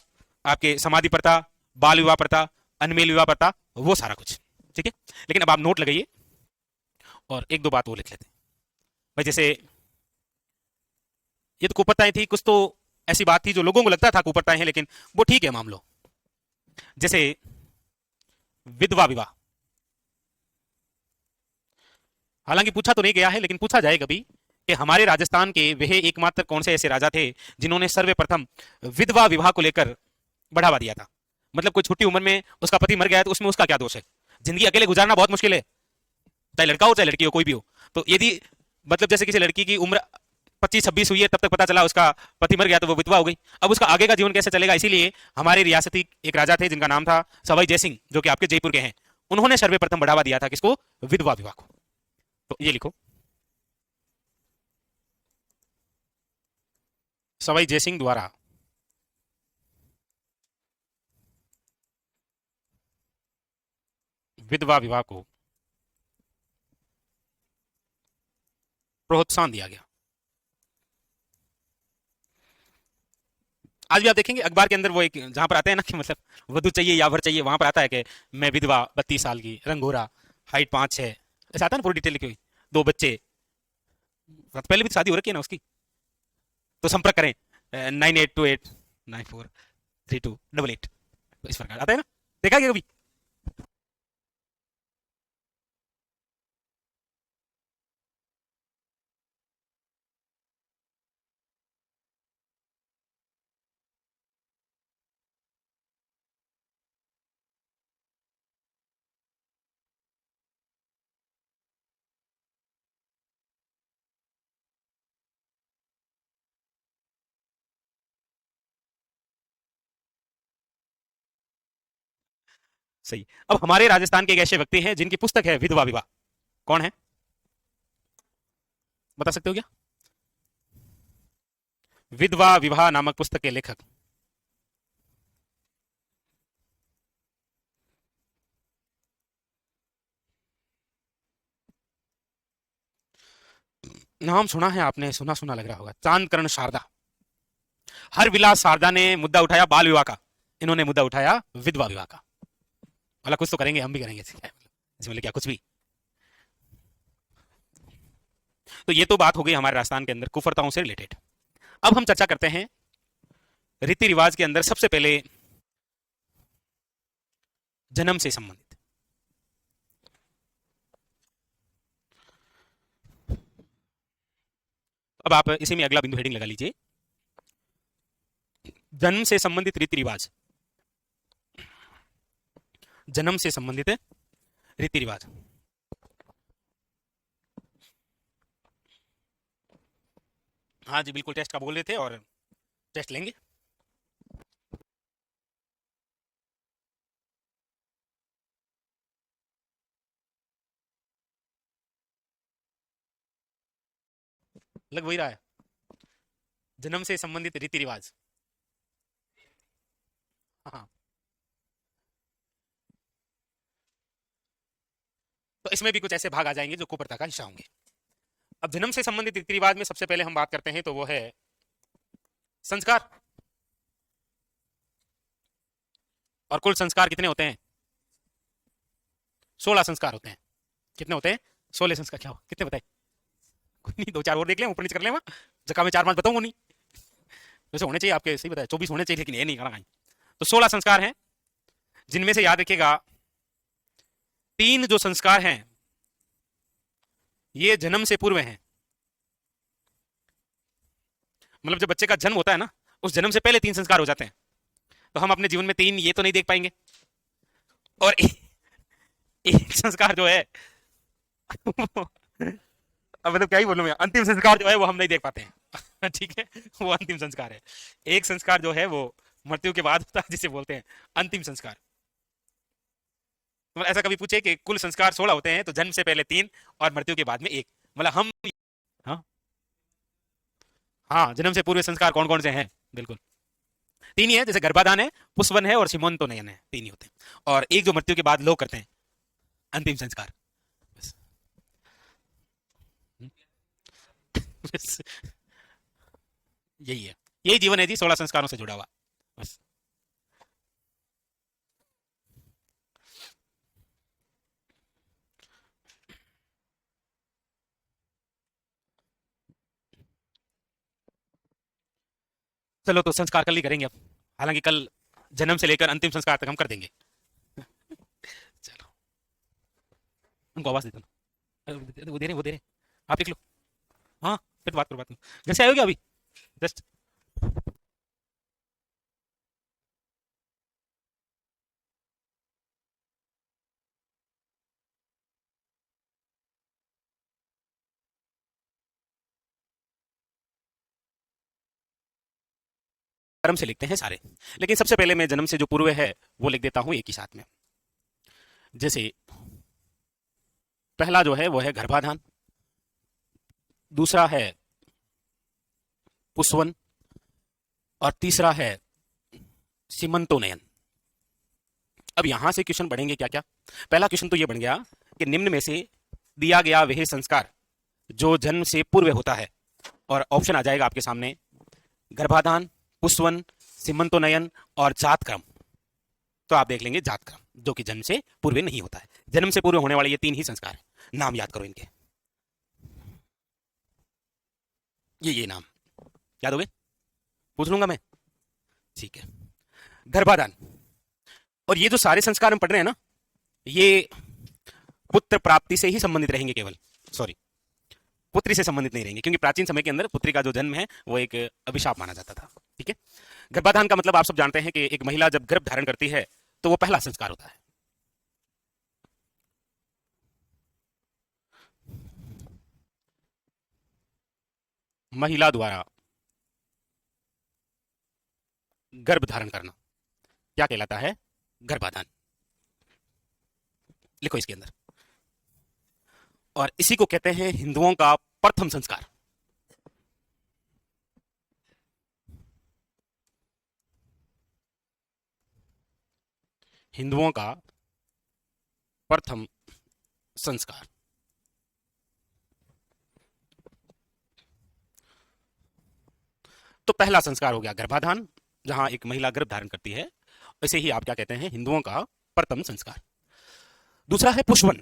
S1: आपके समाधि प्रथा, बाल विवाह प्रथा, अनमेल विवाह प्रथा, वो सारा कुछ ठीक है। लेकिन अब आप नोट लगाइए और एक दो बात वो लिख लेते हैं। भाई जैसे ये तो कुप्रथाएं थी, कुछ तो ऐसी बात थी जो लोगों को लगता था कुप्रथाएं हैं, लेकिन वो ठीक है मामलो। जैसे विधवा विवाह, हालांकि पूछा तो नहीं गया है, लेकिन पूछा जाए कभी कि हमारे राजस्थान के वह एकमात्र कौन से ऐसे राजा थे जिन्होंने सर्वप्रथम विधवा विवाह को लेकर बढ़ावा दिया था। मतलब कोई छोटी उम्र में उसका पति मर गया है तो उसमें उसका क्या दोष है? जिंदगी अकेले गुजारना बहुत मुश्किल है, चाहे लड़का हो चाहे लड़की हो, कोई भी हो। तो यदि मतलब जैसे किसी लड़की की उम्र 25-26 हुई है, तब तक पता चला उसका पति मर गया, तो वो विधवा हो गई। अब उसका आगे का जीवन कैसे चलेगा? इसीलिए हमारे रियासती एक राजा थे जिनका नाम था सवाई जयसिंह, जो कि आपके जयपुर के हैं। उन्होंने सर्वप्रथम बढ़ावा दिया था किसको? विधवा विवाह को। तो ये लिखो, सवाई जयसिंह द्वारा विधवा विवाह को प्रोत्साहन दिया गया। आज भी आप देखेंगे अखबार के अंदर वो एक जहां पर आता है ना कि मतलब वधु चाहिए या वर चाहिए, वहां पर आता है कि मैं विधवा 32 साल की, रंगोरा, हाइट 5 है, ऐसा आता है ना पूरी डिटेल लिखी हुई, 2 बच्चे, पहले भी तो शादी हो रखी है ना उसकी, तो संपर्क करें 9828943288, तो इस प्रकार आता है ना, देखा क्या कभी? सही। अब हमारे राजस्थान के एक ऐसे व्यक्ति हैं जिनकी पुस्तक है विधवा विवाह, कौन है, बता सकते हो क्या? विधवा विवाह नामक पुस्तक के लेखक। नाम सुना है आपने, सुना सुना लग रहा होगा, चांदकर्ण शारदा। हर विलास शारदा ने मुद्दा उठाया बाल विवाह का, इन्होंने मुद्दा उठाया विधवा विवाह का। मतलब कुछ तो करेंगे, हम भी करेंगे इसमें क्या कुछ भी। तो ये तो बात हो गई हमारे राजस्थान के अंदर कुफरताओं से रिलेटेड। अब हम चर्चा करते हैं रीति रिवाज के अंदर सबसे पहले जन्म से संबंधित। अब आप इसी में अगला बिंदु हेडिंग लगा लीजिए, जन्म से संबंधित रीति रिवाज, जन्म से संबंधित रीति रिवाज। हाँ जी बिल्कुल, टेस्ट का बोल रहे थे और टेस्ट लेंगे। लग वही रहा है, जन्म से संबंधित रीति रिवाज। हाँ, तो इसमें भी कुछ ऐसे भाग आ जाएंगे जो कुप्रथा का हिस्सा होंगे। अब जन्म से संबंधित रीति रिवाज में सबसे पहले हम बात करते हैं तो वो है संस्कार। और कुल संस्कार कितने होते हैं? 16 संस्कार होते हैं। कितने होते हैं? 16 संस्कार। क्या हो, कितने बताए? कोई नहीं, 2-4 और देख लें, ऊपर नीचे कर लें, जगह में 4-5 बताऊंगा नहीं, वैसे होने चाहिए आपके, सही बताया 24 होने चाहिए, लेकिन ये नहीं करना कहीं। तो 16 संस्कार हैं, जिनमें से याद रखिएगा 3 जो संस्कार हैं ये जन्म से पूर्व हैं। मतलब जब बच्चे का जन्म होता है ना, उस जन्म से पहले 3 संस्कार हो जाते हैं। तो हम अपने जीवन में 3 ये तो नहीं देख पाएंगे, और एक संस्कार जो है अब मतलब क्या ही बोलूं मैं, अंतिम संस्कार जो है वो हम नहीं देख पाते हैं ठीक है, वो अंतिम संस्कार है। एक संस्कार जो है वो मृत्यु के बाद होता है, जिसे बोलते हैं अंतिम संस्कार। मतलब ऐसा कभी पूछे कि कुल संस्कार 16 होते हैं, तो जन्म से पहले 3 और मृत्यु के बाद में 1, मतलब हम। हाँ हाँ, जन्म से पूर्व संस्कार कौन कौन से हैं? बिल्कुल 3 ही है, जैसे गर्भाधान है, पुष्पवन है और सीमंतोनयन है, 3 ही होते हैं। और एक जो मृत्यु के बाद लोग करते हैं, अंतिम संस्कार। बस बस यही है, यही जीवन है जी, 16 संस्कारों से जुड़ा हुआ। बस चलो, तो संस्कार कल ही करेंगे अब, हालांकि कल जन्म से लेकर अंतिम संस्कार तक हम कर देंगे। चलो, उनको आवाज देता हूँ, वो दे रहे आप लिख लो। हाँ, फिर बात करो, बात करो। घर से आयोगे अभी जस्ट? कर्म से लिखते हैं सारे, लेकिन सबसे पहले मैं जन्म से जो पूर्व है वो लिख देता हूं एक ही साथ में। जैसे पहला जो है वो है गर्भाधान, दूसरा है पुष्वन, और तीसरा है सीमंतोनयन। अब यहां से क्वेश्चन बढ़ेंगे क्या क्या। पहला क्वेश्चन तो ये बन गया कि निम्न में से दिया गया वह संस्कार जो जन्म से पूर्व होता है, और ऑप्शन आ जाएगा आपके सामने, गर्भाधान, पुष्वन, सीमंतोनयन और जात क्रम। तो आप देख लेंगे जात क्रम, जो कि जन्म से पूर्व नहीं होता है। जन्म से पूर्व होने वाले ये 3 ही संस्कार हैं। नाम याद करो इनके, ये नाम याद हो गए? पूछ लूंगा मैं, ठीक है। गर्भाधान, और ये जो सारे संस्कार हम पढ़ रहे हैं ना, ये पुत्र प्राप्ति से ही संबंधित रहेंगे केवल, सॉरी, पुत्री से संबंधित नहीं रहेंगे, क्योंकि प्राचीन समय के अंदर पुत्री का जो जन्म है वो एक अभिशाप माना जाता था। ठीक है। गर्भाधान का मतलब आप सब जानते हैं कि एक महिला जब गर्भ धारण करती है तो वो पहला संस्कार होता है। महिला द्वारा गर्भ धारण करना क्या कहलाता है? गर्भाधान। लिखो इसके अंदर। और इसी को कहते हैं हिंदुओं का प्रथम संस्कार। हिंदुओं का प्रथम संस्कार। तो पहला संस्कार हो गया गर्भाधान, जहां एक महिला गर्भ धारण करती है, इसे ही आप क्या कहते हैं? हिंदुओं का प्रथम संस्कार। दूसरा है पुष्वन।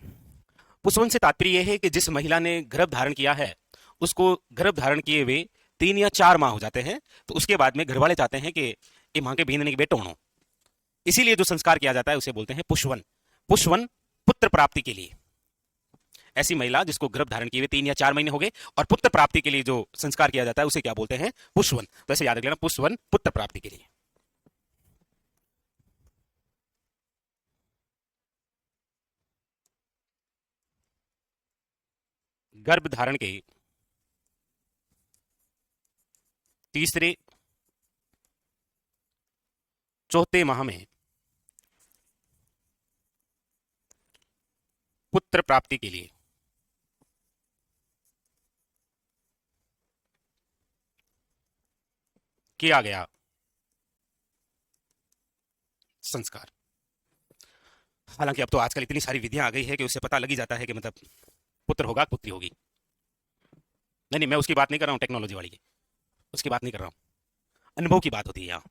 S1: पुष्वन से तात्पर्य यह है कि जिस महिला ने गर्भ धारण किया है उसको गर्भ धारण किए हुए 3 या 4 माह हो जाते हैं, तो उसके बाद में घर वाले चाहते हैं कि ये मां के बीनने के बेटो हो, इसीलिए जो संस्कार किया जाता है उसे बोलते हैं पुष्वन। पुष्वन पुत्र प्राप्ति के लिए, ऐसी महिला जिसको गर्भ धारण किए हुए 3 या 4 महीने हो गए और पुत्र प्राप्ति के लिए जो संस्कार किया जाता है उसे क्या बोलते हैं? पुष्वन। तो ऐसे याद रख लेना, पुष्वन पुत्र प्राप्ति के लिए। गर्भ धारण के तीसरे चौथे माह में पुत्र प्राप्ति के लिए किया गया संस्कार। हालांकि अब तो आजकल इतनी सारी विधियां आ गई है कि उससे पता लग ही जाता है कि मतलब पुत्र होगा पुत्री होगी। नहीं नहीं, मैं उसकी बात नहीं कर रहा हूं, टेक्नोलॉजी वाली की उसकी बात नहीं कर रहा हूं, अनुभव की बात होती है यहाँ।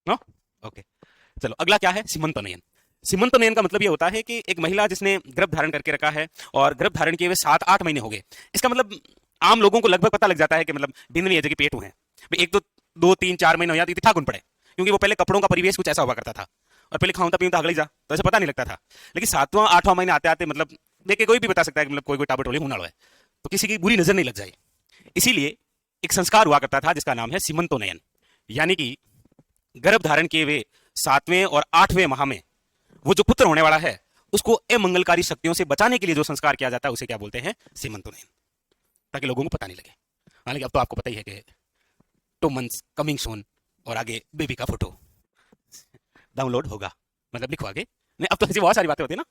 S1: No, okay. चलो अगला क्या है? सीमंतोनयन। सीमंतोनयन का मतलब ये होता है कि एक महिला जिसने गर्भ धारण करके रखा है और गर्भ धारण किए हुए 7-8 महीने हो गए, इसका मतलब आम लोगों को लगभग पता लग जाता है कि मतलब बिंदु नहीं है, जगह पेट हुए हैं भाई, एक तो 2-3-4 महीने हो जाती थी, था कौन पड़े, क्योंकि वो पहले कपड़ों का परिवेश कुछ ऐसा हुआ करता था और पहले खाऊं पीऊं अगले जा, तो ऐसे पता नहीं लगता था। लेकिन 7वां 8वां महीने आते आते मतलब देख के कोई भी बता सकता है कि मतलब कोई कोई टाबर टोली हुनाड़ है, तो किसी की बुरी नजर नहीं लग जाए, इसीलिए एक संस्कार हुआ करता था जिसका नाम है सीमंतोनयन। यानी कि गर्भ धारण किए हुए 7वें और 8वें माह में वो जो पुत्र होने वाला है उसको अमंगलकारी शक्तियों से बचाने के लिए जो संस्कार किया जाता है उसे क्या बोलते हैं? सीमंतोनयन, ताकि लोगों को पता नहीं लगे। हालांकि अब तो आपको पता ही है कि 2 मंथ्स कमिंग सून और आगे बेबी का फोटो डाउनलोड होगा, मतलब लिखो आगे। नहीं, अब तो ऐसी बहुत सारी बातें होती है ना,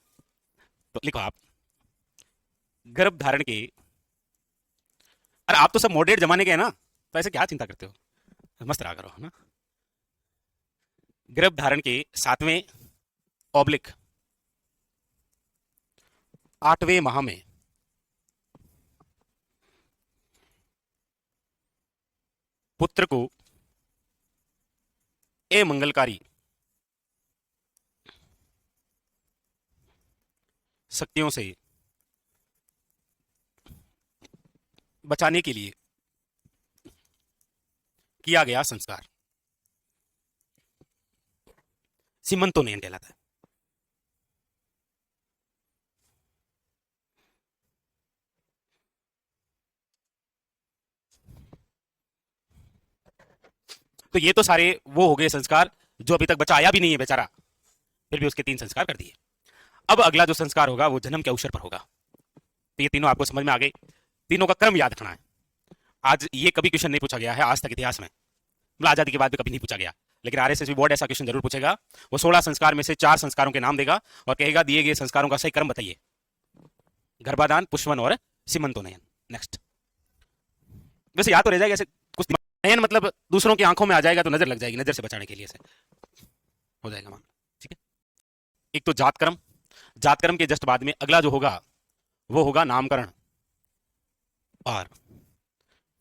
S1: तो लिखो आप गर्भ धारण के, अरे आप तो सब मॉडरेट जमाने के हैं ना, तो ऐसे क्या चिंता करते हो, मस्त रहा करो है ना। गर्भ धारण के 7वें/8वें माह में पुत्र को अमंगलकारी शक्तियों से बचाने के लिए किया गया संस्कार सीमंतोन्नयन कहलाता है। तो ये तो सारे वो हो गए संस्कार जो अभी तक बचा आया भी नहीं है बेचारा, फिर भी उसके 3 संस्कार कर दिए। अब अगला जो संस्कार होगा वो जन्म के अवसर पर होगा। तो ये तीनों आपको समझ में आ गई। तीनों का क्रम याद रखना है। आज ये कभी क्वेश्चन नहीं पूछा गया है आज तक इतिहास में, मतलब आजादी के बाद भी कभी नहीं पूछा गया, लेकिन आरएसएस बोर्ड ऐसा क्वेश्चन जरूर पूछेगा। वो 16 संस्कार में से 4 संस्कारों के नाम देगा और कहेगा दिए गए संस्कारों का सही क्रम बताइए। गर्भाधान, पुष्पन और सीमंतोन्नयन। नेक्स्ट। वैसे याद तो रह जाएगा ऐसे कुछ। नयन मतलब दूसरों की आंखों में आ जाएगा तो नजर लग जाएगी, नजर से बचाने के लिए से हो जाएगा मामला। ठीक है। एक तो जात कर्म, जात कर्म के जस्ट बाद में अगला जो होगा वो होगा नामकरण, और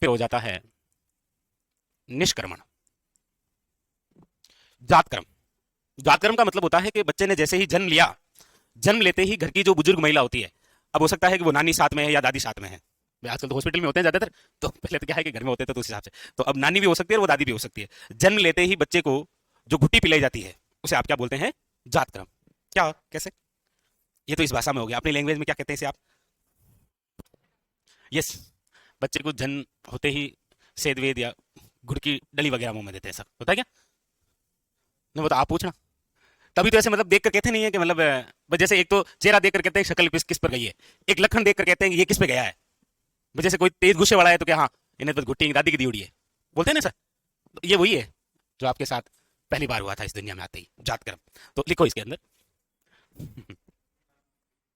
S1: फिर हो जाता है निष्कर्मण। जात कर्म, जात कर्म का मतलब होता है कि बच्चे ने जैसे ही जन्म लिया, जन्म लेते ही घर की जो बुजुर्ग महिला होती है, अब हो सकता है कि वो नानी साथ में है या दादी साथ में है, आजकल तो हॉस्पिटल में होते हैं ज्यादातर, तो पहले तो क्या है कि घर में होते थे तो उस हिसाब से, तो अब नानी भी हो सकती है और वो दादी भी हो सकती है। जन्म लेते ही बच्चे को जो घुट्टी पिलाई जाती है उसे आप क्या बोलते हैं? जात कर्म। क्या, कैसे? ये तो इस भाषा में हो गया, अपनी लैंग्वेज में क्या कहते हैं इसे आप? यस, बच्चे को जन्म होते ही सेद वेद या गुड़ की डली वगैरह मुंह में देते हैं, सब होता है क्या? नहीं वो तो आप पूछना। तभी तो ऐसे मतलब देख कर कहते नहीं है कि मतलब जैसे एक तो चेहरा देख कर कहते हैं शक्ल किस पर गई है, एक लक्षण देख कर कहते हैं ये किस पे गया है। जैसे कोई तेज गुस्से वाला है तो क्या, हाँ इन्हें तो घुट्टी दादी की दी उड़ी है, बोलते हैं ना सर। तो ये वही है जो आपके साथ पहली बार हुआ था इस दुनिया में आते ही, जात कर्म। तो लिखो इसके अंदर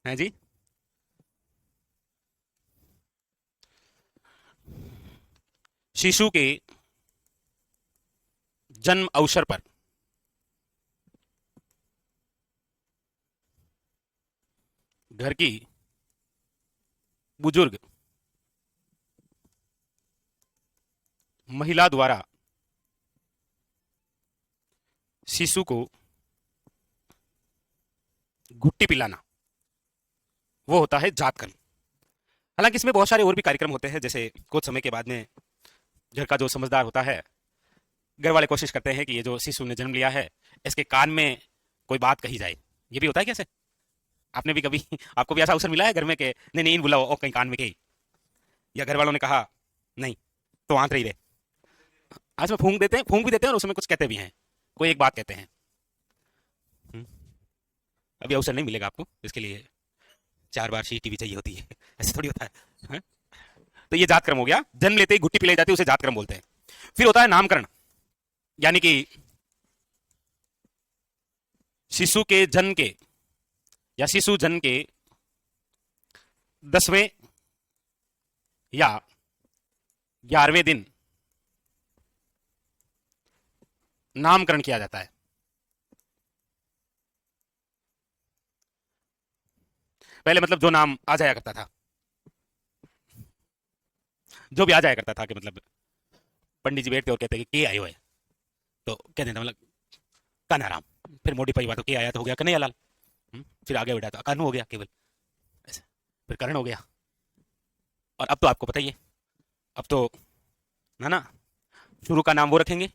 S1: है जी। शिशु के जन्म अवसर पर घर की बुजुर्ग महिला द्वारा शिशु को घुट्टी पिलाना वो होता है जात कर्म। हालांकि इसमें बहुत सारे और भी कार्यक्रम होते हैं, जैसे कुछ समय के बाद में घर का जो समझदार होता है, घर वाले कोशिश करते हैं कि ये जो शिशु ने जन्म लिया है इसके कान में कोई बात कही जाए। ये भी होता है कैसे? आपने भी कभी आपको भी ऐसा अवसर मिला है घर में कि नहीं नहीं बुलाओ ओ कहीं कान में कही, या घर वालों ने कहा नहीं तो आंत रही रहे, आज में फूंक देते हैं, फूंक भी देते हैं और उसमें कुछ कहते भी हैं, कोई एक बात कहते हैं। अभी अवसर नहीं मिलेगा आपको इसके लिए, 4 बार सीटी भी चाहिए होती है, ऐसे थोड़ी होता है? तो ये जात क्रम हो गया, जन्म लेते ही घुट्टी पिलाई जाती है उसे जात क्रम बोलते हैं। फिर होता है नामकरण, यानी कि शिशु के जन्म के या शिशु जन्म के 10वें या 11वें दिन नामकरण किया जाता है। पहले मतलब जो नाम आ जाया करता था, जो भी आ जाया करता था कि मतलब पंडित जी बैठते और कहते कि के आयो है तो कह देता मतलब कान्हाराम, फिर मॉडिफाई हुआ तो के आया तो हो गया कन्हैयालाल, फिर आगे बढ़ा तो कान्हू हो गया केवल, ऐसे फिर करण हो गया। और अब तो आपको पता ही है, अब तो ना शुरू का नाम वो रखेंगे,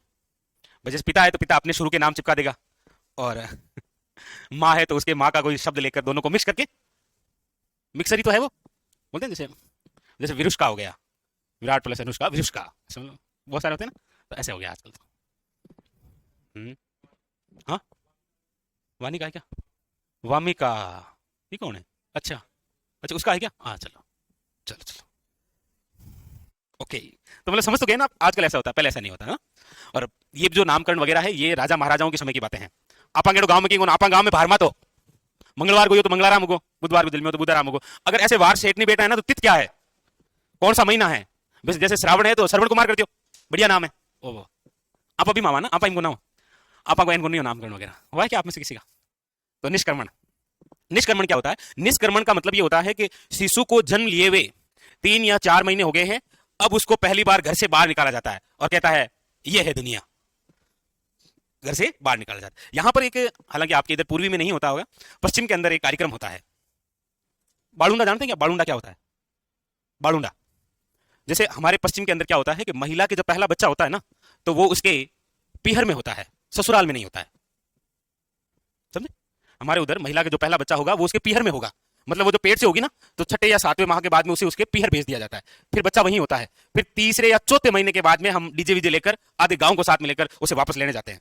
S1: जैसे पिता है तो पिता अपने शुरू के नाम चिपका देगा, और माँ है तो उसके माँ का कोई शब्द लेकर दोनों को मिक्स करके, मिक्सर ही तो है वो, बोलते हैं जैसे जैसे विरुष्का हो गया, विराट प्लस अनुष्का विरुष्का, बहुत सारे होते हैं ना, तो ऐसे हो गया आजकल तो। हाँ, वानी का है क्या? वामिका, ये कौन है? अच्छा अच्छा, उसका है क्या? हाँ चलो चलो चलो, ओके। तो मतलब समझ तो गए ना, आजकल ऐसा होता है, पहले ऐसा नहीं होता ना। और ये जो नामकरण वगैरह है ये राजा महाराजाओं के समय की बातें हैं। आपा गेड़ो गांव में की आपा गांव में बाहर मत हो, मंगलवार को हो तो मंगलाराम को, बुधवार को दिल में हो तो बुधाराम को। अगर ऐसे वार सेठ नहीं बैठा है ना तो तिथ क्या है, कौन सा महीना है? जैसे श्रावण है तो श्रवण कुमार कर दियो, बढ़िया नाम है। ओ आप अभी मामा ना, आप इनको ना हो, आपा को इनको नहीं हो नामकरण वगैरह हुआ है क्या आप में से किसी का? तो निष्कर्मण, निष्कर्मण क्या होता है? निष्कर्मण का मतलब ये होता है कि शिशु को जन्म लिए हुए 3 या 4 महीने हो गए हैं, अब उसको पहली बार घर से बाहर निकाला जाता है और कहता है ये है दुनिया, घर से बाहर निकाला जाता है। यहां पर एक, हालांकि आपके इधर पूर्वी में नहीं होता होगा, पश्चिम के अंदर एक कार्यक्रम होता है, बालुंडा जानते हैं क्या? बालुंडा क्या होता है? बालुंडा जैसे हमारे पश्चिम के अंदर क्या होता है कि महिला के जब पहला बच्चा होता है ना, तो वो उसके पीहर में होता है, ससुराल में नहीं होता है। समझे? हमारे उधर महिला का जो पहला बच्चा होगा वो उसके पीहर में होगा, मतलब वो जो पेट से होगी ना, तो छठे या सातवें माह के बाद में उसे उसके पीहर भेज दिया जाता है, फिर बच्चा वहीं होता है, फिर तीसरे या चौथे महीने के बाद में हम डीजे वीजे लेकर आधे गांव को साथ में लेकर उसे वापस लेने जाते हैं।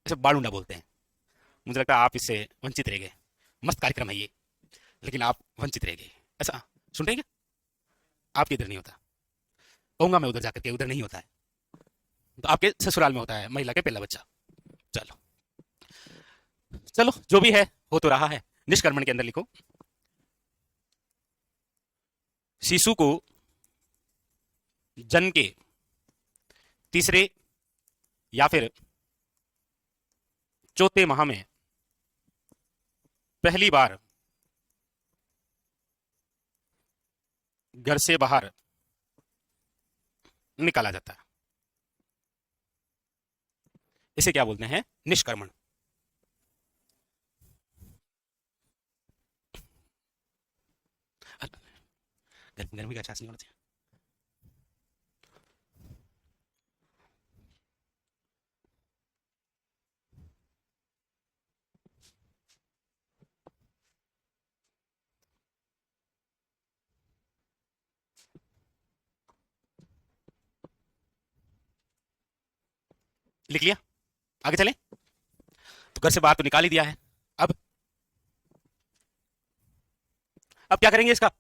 S1: इसे बालूंडा बोलते हैं। मुझे लगता है आप इससे वंचित रह गए। मस्त कार्यक्रम है ये, लेकिन आप वंचित रह गए। ऐसा सुन रहे हैं क्या? आपके इधर नहीं होता। कहूंगा मैं उधर जाकर के, उधर नहीं होता है। तो आपके ससुराल में होता है महिला के पहला बच्चा। चलो चलो, जो भी है हो तो रहा है। निष्कर्मण के अंदर लिखो, शिशु को जन्म के तीसरे या फिर चौथे माह में पहली बार घर से बाहर निकाला जाता है। इसे क्या बोलते हैं? निष्कर्मण। गर्मी का एहसास नहीं होना चाहिए। लिख लिया? आगे चलें? तो घर से बाहर तो निकाल ही दिया है। अब अब क्या करेंगे इसका?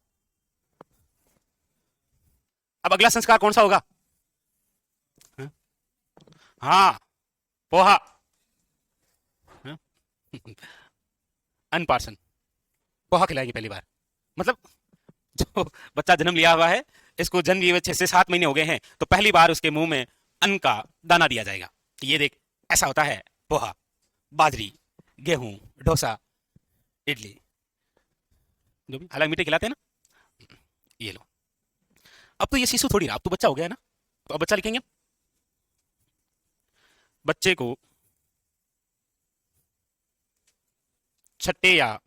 S1: अब अगला संस्कार कौन सा होगा? हाँ, हाँ, पोहा। हाँ? अनपार्सन। पोहा खिलाएंगे पहली बार। मतलब जो बच्चा जन्म लिया हुआ है, इसको जन्म लिए हुए 6 से 7 महीने हो गए हैं, तो पहली बार उसके मुंह में अन्न का दाना दिया जाएगा कि ये देख, ऐसा होता है पोहा, बाजरी, गेहूं, डोसा, इडली, जो भी हालांकि मीठे खिलाते हैं ना। ये लो। अब तो ये शिशु थोड़ी रहा, अब तो बच्चा हो गया है ना, तो अब बच्चा लिखेंगे। बच्चे को छठे या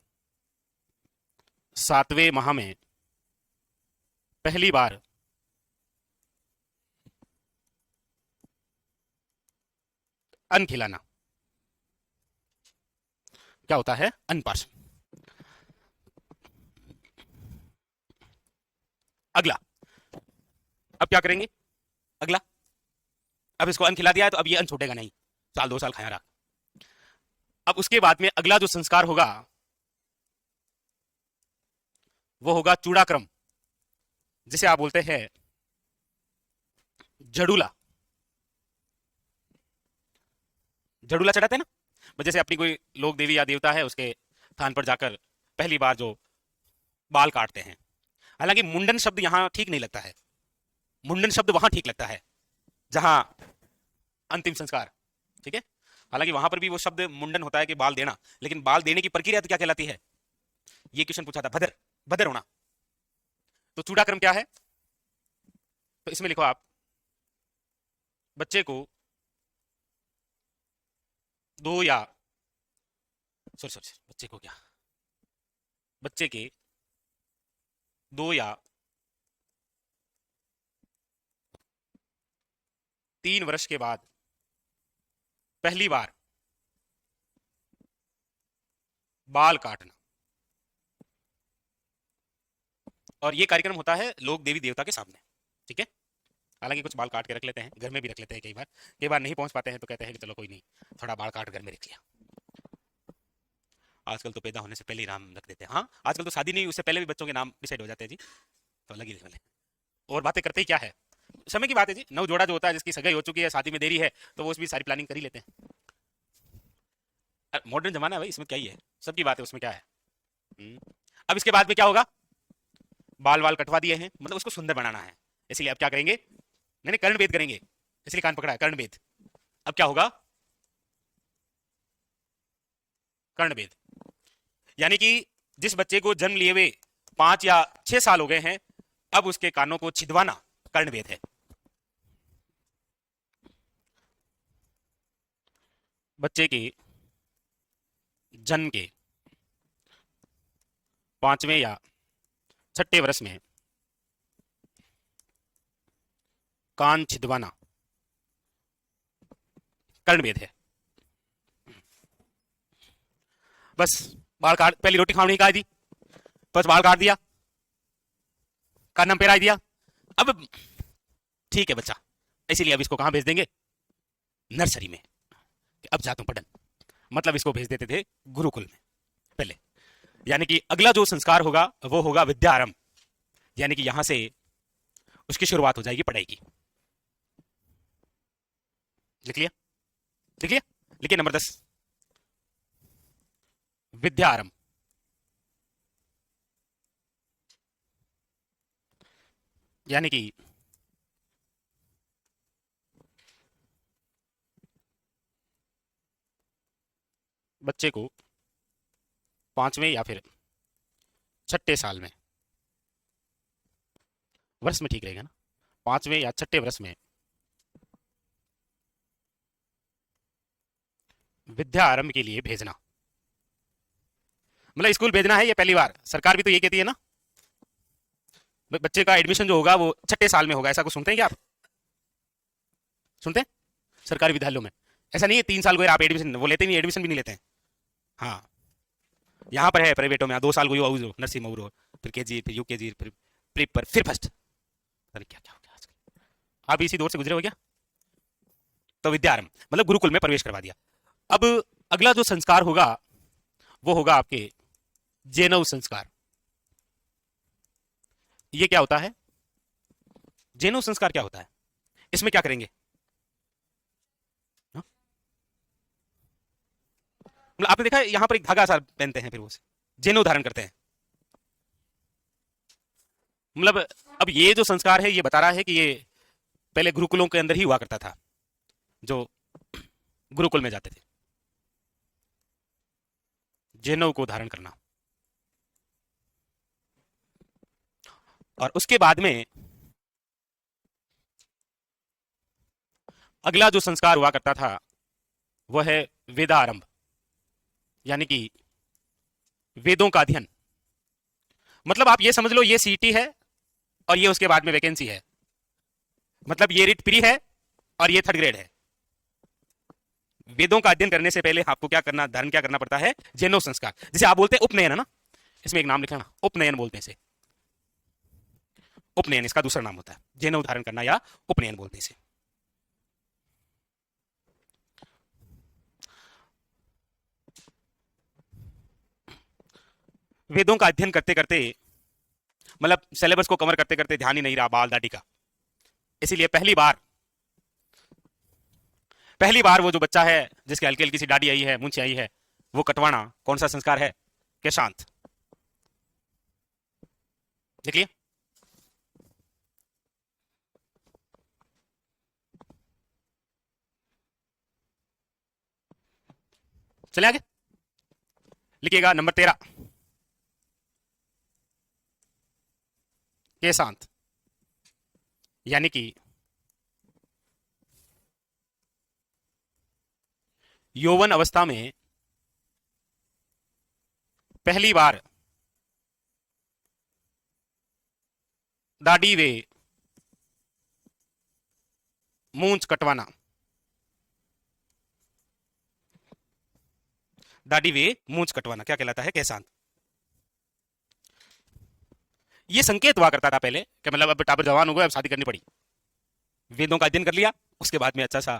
S1: सातवें माह में पहली बार अन्न खिलाना क्या होता है? अनपार्सन। अगला, अब क्या करेंगे? अगला, अब इसको अन्न खिला दिया है तो अब ये अन्न छूटेगा नहीं, साल 2 साल खाया रहा। अब उसके बाद में अगला जो संस्कार होगा वो होगा चूड़ाक्रम, जिसे आप बोलते हैं जड़ूला। जड़ूला चढ़ाते हैं ना, जैसे अपनी कोई लोक देवी या देवता है, उसके स्थान पर जाकर पहली बार जो बाल काटते हैं। हालांकि मुंडन शब्द यहां ठीक नहीं लगता है, मुंडन शब्द वहां ठीक लगता है जहां अंतिम संस्कार। ठीक है? हालांकि वहां पर भी वो शब्द मुंडन होता है कि बाल देना, लेकिन बाल देने की प्रक्रिया तो क्या कहलाती है? ये क्वेश्चन पूछा था, भदर, भदर होना। तो चूड़ाक्रम क्या है? तो इसमें लिखो आप, बच्चे को दो या सॉरी सॉरी, बच्चे को क्या, बच्चे के 2 या 3 वर्ष के बाद पहली बार बाल काटना। और ये कार्यक्रम होता है लोक देवी देवता के सामने। ठीक है? हालांकि कुछ बाल काट के रख लेते हैं, घर में भी रख लेते हैं, कई बार नहीं पहुंच पाते हैं तो कहते हैं कि चलो कोई नहीं, थोड़ा बाल काट घर में रख लिया। आजकल तो पैदा होने से पहले ही नाम रख देते हैं। हाँ, आजकल तो शादी नहीं उससे पहले भी बच्चों के नाम डिसाइड हो जाते हैं जी। तो अलग ही लेवल है। और बातें करते ही क्या है, समय की बात है जी। नव जोड़ा जो होता है, जिसकी सगाई हो चुकी है, शादी में देरी है, तो वो उसकी सारी प्लानिंग कर ही लेते हैं। मॉडर्न जमाना है भाई, इसमें क्या ही है, सबकी बात है, उसमें क्या है। हम्म। अब इसके बाद में क्या होगा? बाल वाल कटवा दिए हैं, मतलब उसको सुंदर बनाना है, इसलिए अब क्या करेंगे? नहीं नहीं, कर्ण भेद करेंगे, इसलिए कान पकड़ा है, कर्ण भेद। अब क्या होगा? कर्ण भेद। यानी कि जिस बच्चे को जन्म लिए हुए 5 या 6 साल हो गए हैं, अब उसके कानों को छिदवाना कर्ण भेद है। बच्चे के जन्म के 5वें या 6ठे वर्ष में कान छिदवाना कर्णवेद है। बस बाल काट, पहली रोटी खाने का दी, बस बाल काट दिया, कानम पेरा दिया। अब ठीक है बच्चा, इसीलिए अब इसको कहां भेज देंगे? नर्सरी में। अब जाता हूं पढ़न, मतलब इसको भेज देते थे गुरुकुल में पहले। यानी कि अगला जो संस्कार होगा वो होगा विद्यारंभ, यानी कि यहां से उसकी शुरुआत हो जाएगी पढ़ाई की। लिख लिया? लिख लिया? लिखिए नंबर 10, विद्यारंभ। यानी कि बच्चे को 5वें या फिर 6ठे साल में, वर्ष में ठीक रहेगा ना, 5वें या 6ठे वर्ष में विद्या आरंभ के लिए भेजना। मतलब स्कूल भेजना है ये पहली बार, सरकार भी तो ये कहती है ना, बच्चे का एडमिशन जो होगा वो 6ठे साल में होगा। ऐसा कुछ सुनते हैं क्या आप? सुनते हैं सरकारी विद्यालयों में? ऐसा नहीं है 3 साल को आप एडमिशन, वो लेते नहीं, एडमिशन भी नहीं लेते हैं। हाँ, यहाँ पर है प्राइवेटों में 2 साल को यो नर्सिंग में फिर केजी, फिर यूकेजी, फिर प्रीप पर, फिर फर्स्ट। क्या क्या हो गया आजकल? आप इसी दौर से गुजरे हो क्या? तो विद्यारंभ मतलब गुरुकुल में प्रवेश करवा दिया। अब अगला जो संस्कार होगा वो होगा आपके जेनव संस्कार। ये क्या होता है? जेनव संस्कार क्या होता है? इसमें क्या करेंगे? हाँ? मतलब आपने देखा है यहां पर एक धागा सा पहनते हैं, फिर वो जेनव धारण करते हैं। मतलब अब ये जो संस्कार है ये बता रहा है कि ये पहले गुरुकुलों के अंदर ही हुआ करता था, जो गुरुकुल में जाते थे, जेनव को धारण करना। और उसके बाद में अगला जो संस्कार हुआ करता था वह है वेदारंभ, यानी कि वेदों का अध्ययन। मतलब आप ये समझ लो ये सीटी है और ये उसके बाद में वैकेंसी है, मतलब ये रिट प्री है और ये 3rd ग्रेड है। वेदों का अध्ययन करने से पहले आपको क्या करना, धारण क्या करना पड़ता है? जेनव संस्कार। जैसे आप बोलते हैं उपनयन, है ना, इसमें एक नाम लिखा ना, उपनयन बोलते हैं इसे। उपनयन इसका दूसरा नाम होता है, जेनव धारण करना या उपनयन बोलते हैं इसे। वेदों का अध्ययन करते करते, मतलब सिलेबस को कवर करते करते ध्यान ही नहीं रहा बाल दाढ़ी का, इसीलिए पहली बार वो जो बच्चा है जिसके हल्की हल्की सी दाढ़ी आई है, मूंछ आई है, वो कटवाना कौन सा संस्कार है? केशांत। देखिए चले आगे, लिखिएगा नंबर 13, केशांत। यानी कि यौवन अवस्था में पहली बार दाढ़ी वे मूंछ कटवाना, दाढ़ी वे मूंछ कटवाना क्या कहलाता है? केशांत। ये संकेत हुआ करता था पहले कि मतलब अब टाबर जवान हो गए, अब शादी करनी पड़ी। वेदों का अध्ययन कर लिया, उसके बाद में अच्छा सा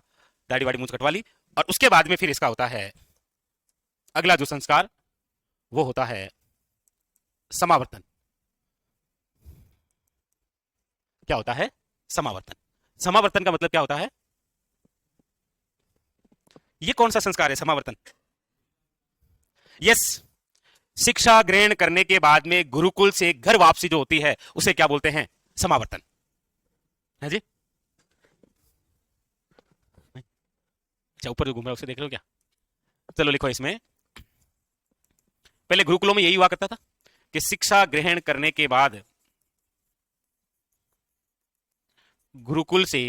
S1: दाढ़ी वाड़ी मूंछ कटवा ली, और उसके बाद में फिर इसका होता है अगला जो संस्कार, वो होता है समावर्तन। क्या होता है? समावर्तन। समावर्तन का मतलब क्या होता है? ये कौन सा संस्कार है समावर्तन? यस, शिक्षा ग्रहण करने के बाद में गुरुकुल से घर वापसी जो होती है उसे क्या बोलते हैं? समावर्तन। है जी? अच्छा, ऊपर जो घूम रहा है उसे देख रहे हो क्या? चलो लिखो इसमें, पहले गुरुकुलों में यही हुआ करता था कि शिक्षा ग्रहण करने के बाद गुरुकुल से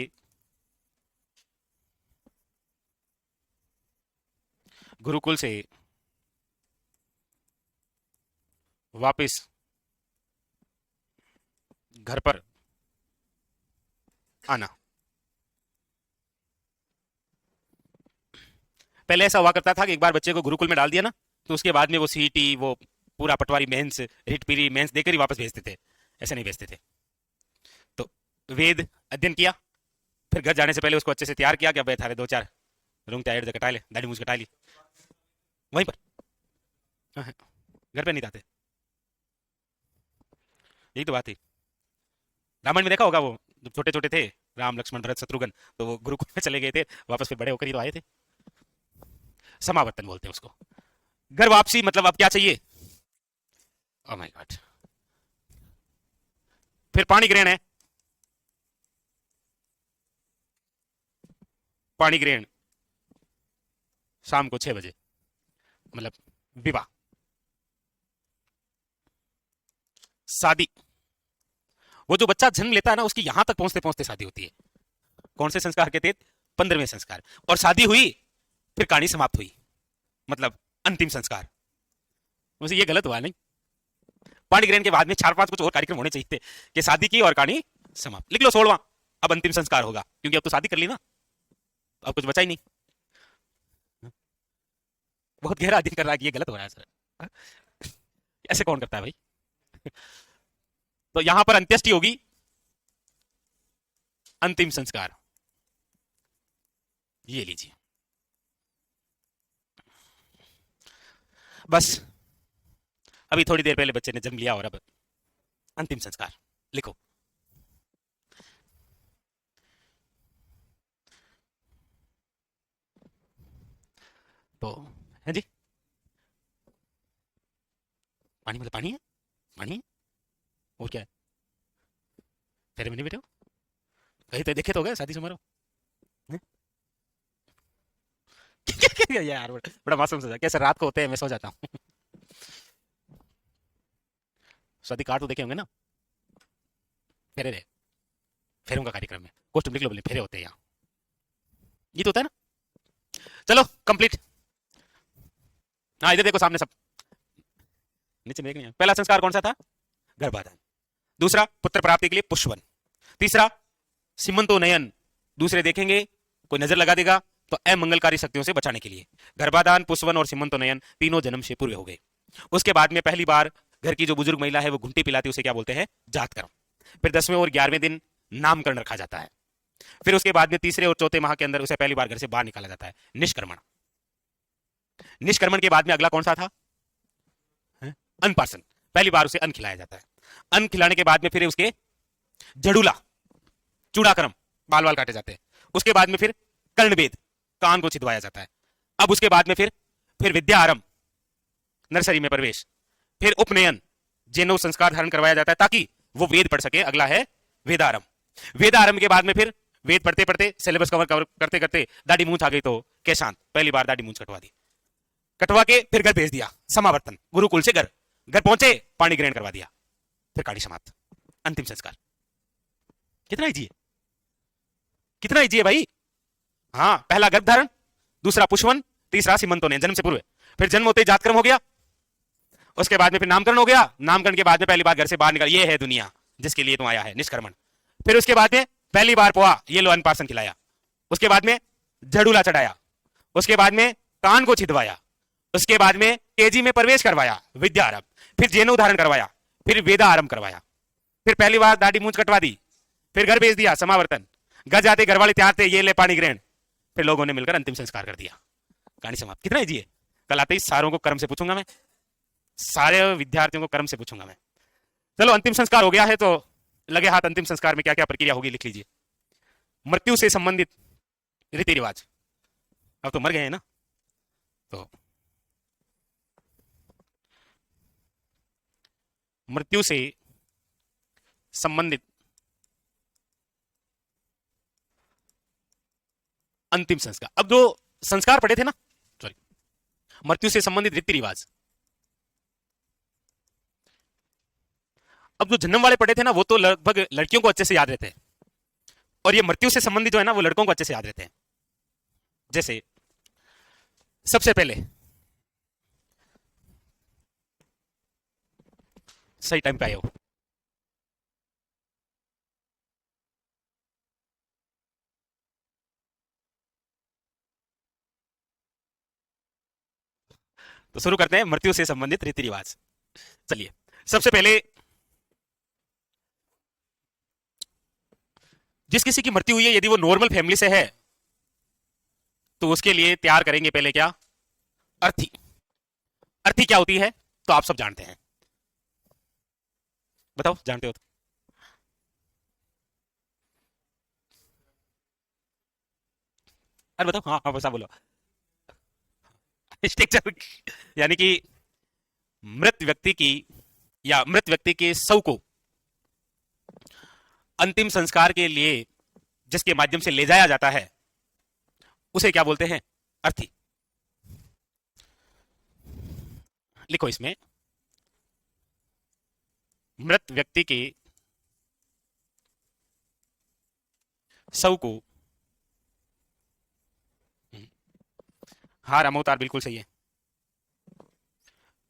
S1: वापस घर पर आना। पहले ऐसा हुआ करता था कि एक बार बच्चे को गुरुकुल में डाल दिया ना, तो उसके बाद में वो सीईटी, वो पूरा पटवारी मेंस, रिट पीरी मेंस देकर ही वापस भेजते थे, ऐसे नहीं भेजते थे। तो वेद अध्ययन किया, फिर घर जाने से पहले उसको अच्छे से तैयार किया कि अब थारे दो चार रूंग टायर कटा ले, दाढ़ी मूछ कटा ली वहीं पर। हाँ, हाँ, घर पे नहीं जाते। यही तो बात थी। रामायण में देखा होगा, वो जब छोटे छोटे थे, राम लक्ष्मण भरत शत्रुघ्न, तो वो गुरुकुल में चले गए थे, वापस फिर बड़े होकर ही तो आए थे। समावर्तन बोलते हैं उसको। घर वापसी मतलब अब क्या चाहिए? Oh my God. फिर पाणी ग्रहण है। पाणी ग्रहण शाम को 6 बजे, मतलब विवाह, शादी। वो जो बच्चा जन्म लेता है ना, उसकी यहां तक पहुंचते पहुंचते शादी होती है। कौन से संस्कार के तहत? 15वें संस्कार। और शादी हुई, फिर कहानी समाप्त हुई, मतलब अंतिम संस्कार। मुझे ये गलत हुआ नहीं? पाणी ग्रहण के बाद में 4-5 कुछ और कार्यक्रम होने चाहिए थे कि शादी की और कहानी समाप्त। लिख लो 16वां, अब अंतिम संस्कार होगा, क्योंकि अब तो शादी कर ली ना, अब कुछ बचा ही नहीं। बहुत गहरा अध्ययन कर रहा है कि ये गलत हो रहा है सर। ऐसे कौन करता है भाई? तो यहां पर अंत्येष्टि होगी, अंतिम संस्कार। ये लीजिए, बस अभी थोड़ी देर पहले बच्चे ने जन्म लिया और अब अंतिम संस्कार। लिखो। तो है जी, पानी मतलब पानी है, पानी है, और क्या है? फेरे में नहीं बैठे हो? कहीं तो देखे तो गए शादी समारोह हैं? यार बड़ा मासूम सा कैसे रात को होते हैं, मैं सो जाता हूँ। शादी कार्ड तो देखे होंगे ना? फेरे रे, फेरों का कार्यक्रम है, कॉस्ट्यूम लिख लो, बोले फेरे होते हैं यहाँ। ये तो होता है ना। चलो कंप्लीट। हाँ इधर देखो सामने सब, नीचे देख नहीं है। पहला संस्कार कौन सा था? गर्भाधान। दूसरा पुत्र प्राप्ति के लिए पुष्पवन। तीसरा सीमंतो नयन, दूसरे देखेंगे कोई नजर लगा देगा तो अमंगलकारी शक्तियों से बचाने के लिए। गर्भाधान, पुष्पवन और सीमंतो नयन तीनों जन्म से पूरे हो गए। उसके बाद में पहली बार घर की जो बुजुर्ग महिला है वो घुंटी पिलाती है, उसे क्या बोलते हैं? जातकर्म। फिर 10वें और 11वें दिन नामकरण रखा जाता है। फिर उसके बाद में तीसरे और चौथे माह के अंदर उसे पहली बार घर से बाहर निकाला जाता है, निष्क्रमण। निष्क्रमण के बाद में अगला कौन सा था? अनपार्सन। पहली बार उसे अन्न खिलाया जाता है। अन्न खिलाने के बाद में फिर उसके जड़ूला, चूड़ाक्रम, बाल बाल काटे जाते हैं। उसके बाद में फिर कर्णवेद, कान को छिदवाया जाता है। अब उसके बाद में फिर विद्या आरंभ, नर्सरी में प्रवेश। फिर उपनयन, जैनव संस्कार धारण करवाया जाता है ताकि वो वेद पढ़ सके। अगला है वेदारंभ। वेदारंभ के बाद में फिर वेद पढ़ते पढ़ते, सिलेबस कवर करते करते दाढ़ी मूंछ आ गई तो केशांत, पहली बार दाढ़ी मूंछ कटवा दी। कटवा के फिर घर भेज दिया, समावर्तन, गुरुकुल से घर। घर पहुंचे, पाणी ग्रहण करवा दिया, फिर कहानी समाप्त, अंतिम संस्कार। कितना इजी है, कितना इजी है भाई। हाँ, पहला गर्भ धारण, दूसरा पुष्पवन, तीसरा सीमंतोनयन, जन्म से पूर्व। फिर जन्म होते ही जातकर्म हो गया। उसके बाद में फिर नामकरण हो गया। नामकरण के बाद में पहली बार घर से बाहर निकल, ये है दुनिया जिसके लिए तुम आया है, निष्क्रमण। फिर उसके बाद में पहली बार पोहा, ये लो अनपार्सन खिलाया। उसके बाद में झड़ूला चढ़ाया। उसके बाद में कान को छिदवाया। उसके बाद में केजी में प्रवेश करवाया, विद्या आरंभ। फिर जैन उदाहरण करवाया, फिर वेदा आरंभ करवाया। फिर पहली बार दाढ़ी मूंछ कटवा दी, फिर घर भेज दिया, समावर्तन। घर जाते घर वाले तैयार थे, ये ले पाणी ग्रहण। फिर लोगों ने मिलकर अंतिम संस्कार कर दिया, कहानी समाप्त। कितना इजी है। कल आते ही सारों को कर्म से पूछूंगा मैं, सारे विद्यार्थियों को कर्म से पूछूंगा मैं। चलो अंतिम संस्कार हो गया है तो लगे हाथ, अंतिम संस्कार में क्या क्या प्रक्रिया होगी लिख लीजिए। मृत्यु से संबंधित रीति रिवाज, अब तो मर गए हैं ना, तो मृत्यु से संबंधित अंतिम संस्कार। अब जो संस्कार पढ़े थे ना, सॉरी, मृत्यु से संबंधित रीति रिवाज, अब जो जन्म वाले पढ़े थे ना वो तो लगभग लड़कियों को अच्छे से याद रहते हैं, और ये मृत्यु से संबंधित जो है ना वो लड़कों को अच्छे से याद रहते हैं। जैसे सबसे पहले, सही टाइम पे आए हो। तो शुरू करते हैं मृत्यु से संबंधित रीति रिवाज। चलिए, सबसे पहले जिस किसी की मृत्यु हुई है, यदि वो नॉर्मल फैमिली से है, तो उसके लिए तैयार करेंगे पहले क्या? अर्थी। अर्थी क्या होती है तो आप सब जानते हैं, बताओ जानते हो तो? अरे बताओ, हाँ हाँ वैसा बोलो। स्ट्रक्चर यानी कि मृत व्यक्ति की या मृत व्यक्ति के शव को अंतिम संस्कार के लिए जिसके माध्यम से ले जाया जाता है, उसे क्या बोलते हैं? अर्थी। लिखो इसमें, मृत व्यक्ति के शव को, हाँ रामोतार बिल्कुल सही है,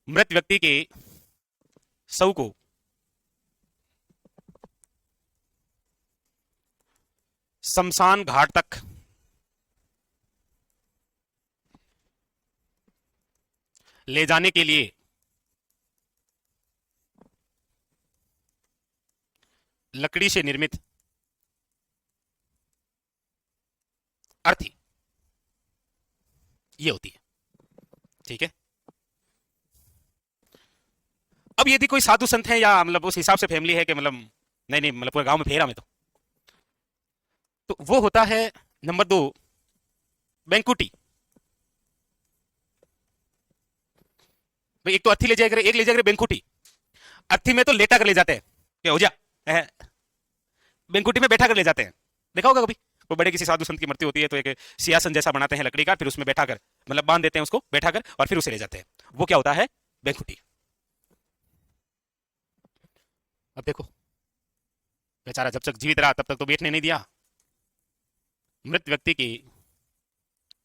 S1: मृत व्यक्ति के शव को शमशान घाट तक ले जाने के लिए लकड़ी से निर्मित अर्थी ये होती है। ठीक है, अब यदि कोई साधु संत है या मतलब उस हिसाब से फैमिली है कि मतलब नहीं नहीं मतलब पूरे गांव में फेरा में, तो वो होता है नंबर 2 बैंकुटी। भाई एक तो अर्थी ले जाया करे, एक ले जाया करे बैंकुटी। अर्थी में तो लेटा कर ले जाते हैं, क्या हो जा, बैंकुटी में बैठा कर ले जाते हैं। देखा होगा कभी वो बड़े किसी साधु संत की मृत्यु होती है तो एक सिंहासन जैसा बनाते हैं लकड़ी का, फिर उसमें बैठा कर मतलब बांध देते हैं उसको बैठा कर और फिर उसे ले जाते हैं, वो क्या होता है? बैंकुटी। अब देखो बेचारा जब तक जीवित रहा तब तक तो बैठने नहीं दिया, मृत व्यक्ति के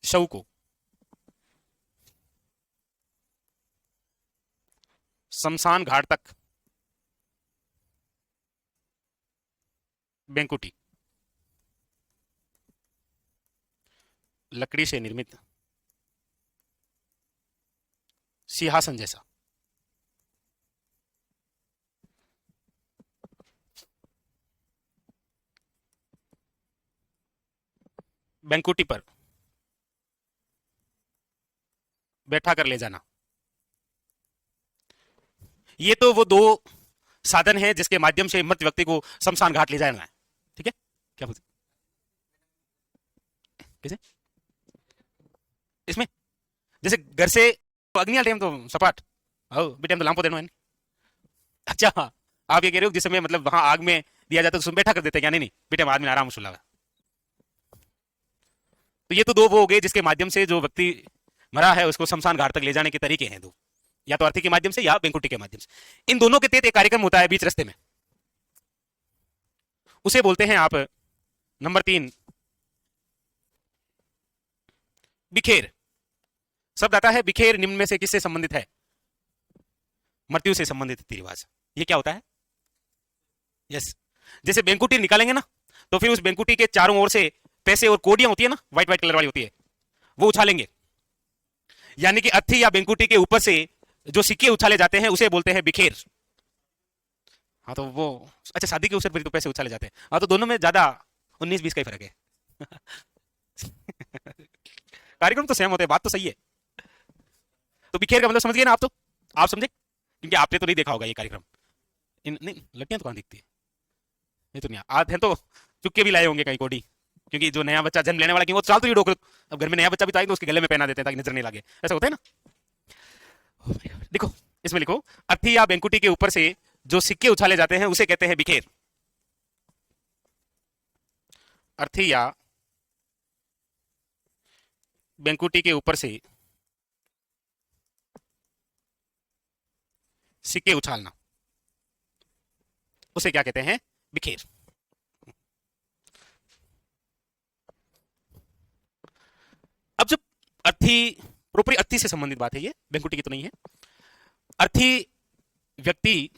S1: शव को शमशान घाट तक बैंकुटी, लकड़ी से निर्मित सिंहासन जैसा, बैंकुटी पर बैठा कर ले जाना। ये तो वो 2 साधन है जिसके माध्यम से मृत व्यक्ति को शमशान घाट ले जाना है। ठीक है, क्या बोलते कैसे इसमें, जैसे घर से अग्नि वाला टाइम तो सपाट, हो बेटे हम तो लांपो देनो है। अच्छा हाँ, आप ये कह रहे हो जिस समय मतलब वहां आग में दिया जाता है तो उसमें बैठा कर देते हैं क्या? नहीं नहीं बेटे हम आदमी आराम से लगा। तो ये तो 2 वो हो गए जिसके माध्यम से जो व्यक्ति मरा है उसको शमशान घाट तक ले जाने के तरीके हैं 2, या तो अर्थी के माध्यम से या बैंकुटी के माध्यम से। इन दोनों के तहत एक कार्यक्रम होता है बीच रास्ते में, उसे बोलते हैं आप नंबर 3 बिखेर। शब्द आता है बिखेर, निम्न में से किससे संबंधित है? मृत्यु से संबंधित रीति रिवाज। ये क्या होता है? यस, जैसे बैंकुटी निकालेंगे ना तो फिर उस बैंकुटी के चारों ओर से पैसे और कोडियां होती है ना, व्हाइट व्हाइट कलर वाली होती है, वो उछालेंगे। यानी कि अर्थी या बैंकुटी के ऊपर से जो सिक्के उछाले जाते हैं उसे बोलते हैं बिखेर। हाँ तो वो, अच्छा शादी के अवसर पर तो पैसे उछाले जाते हैं। हाँ तो दोनों में ज्यादा 19-20 का ही फर्क है। कार्यक्रम तो सेम होते हैं, बात तो सही है। तो बिखेर का मतलब समझ गए ना आप? तो आप समझे, क्योंकि आपने तो नहीं देखा होगा ये कार्यक्रम। नहीं लड़कियां तो कहां दिखती है, ये तो नहीं आज है तो चुपके भी लाए होंगे कहीं कोडी, क्योंकि जो नया बच्चा जन्म लेने वाला की वो चाल तो ही डोक, अब घर में नया बच्चा भी तो आए तो उसके गले में पहना देते हैं ताकि नजर नहीं लगे, ऐसा होता है ना। देखो इसमें लिखो, अर्थी या बैंकुटी के ऊपर से जो सिक्के उछाले जाते हैं उसे कहते हैं बिखेर। अर्थी या बैंकुटी के ऊपर से सिक्के उछालना उसे क्या कहते हैं? बिखेर। अब जब अर्थी, प्रोपरी अर्थी से संबंधित बात है ये, बैंकुटी की तो नहीं है। अर्थी व्यक्ति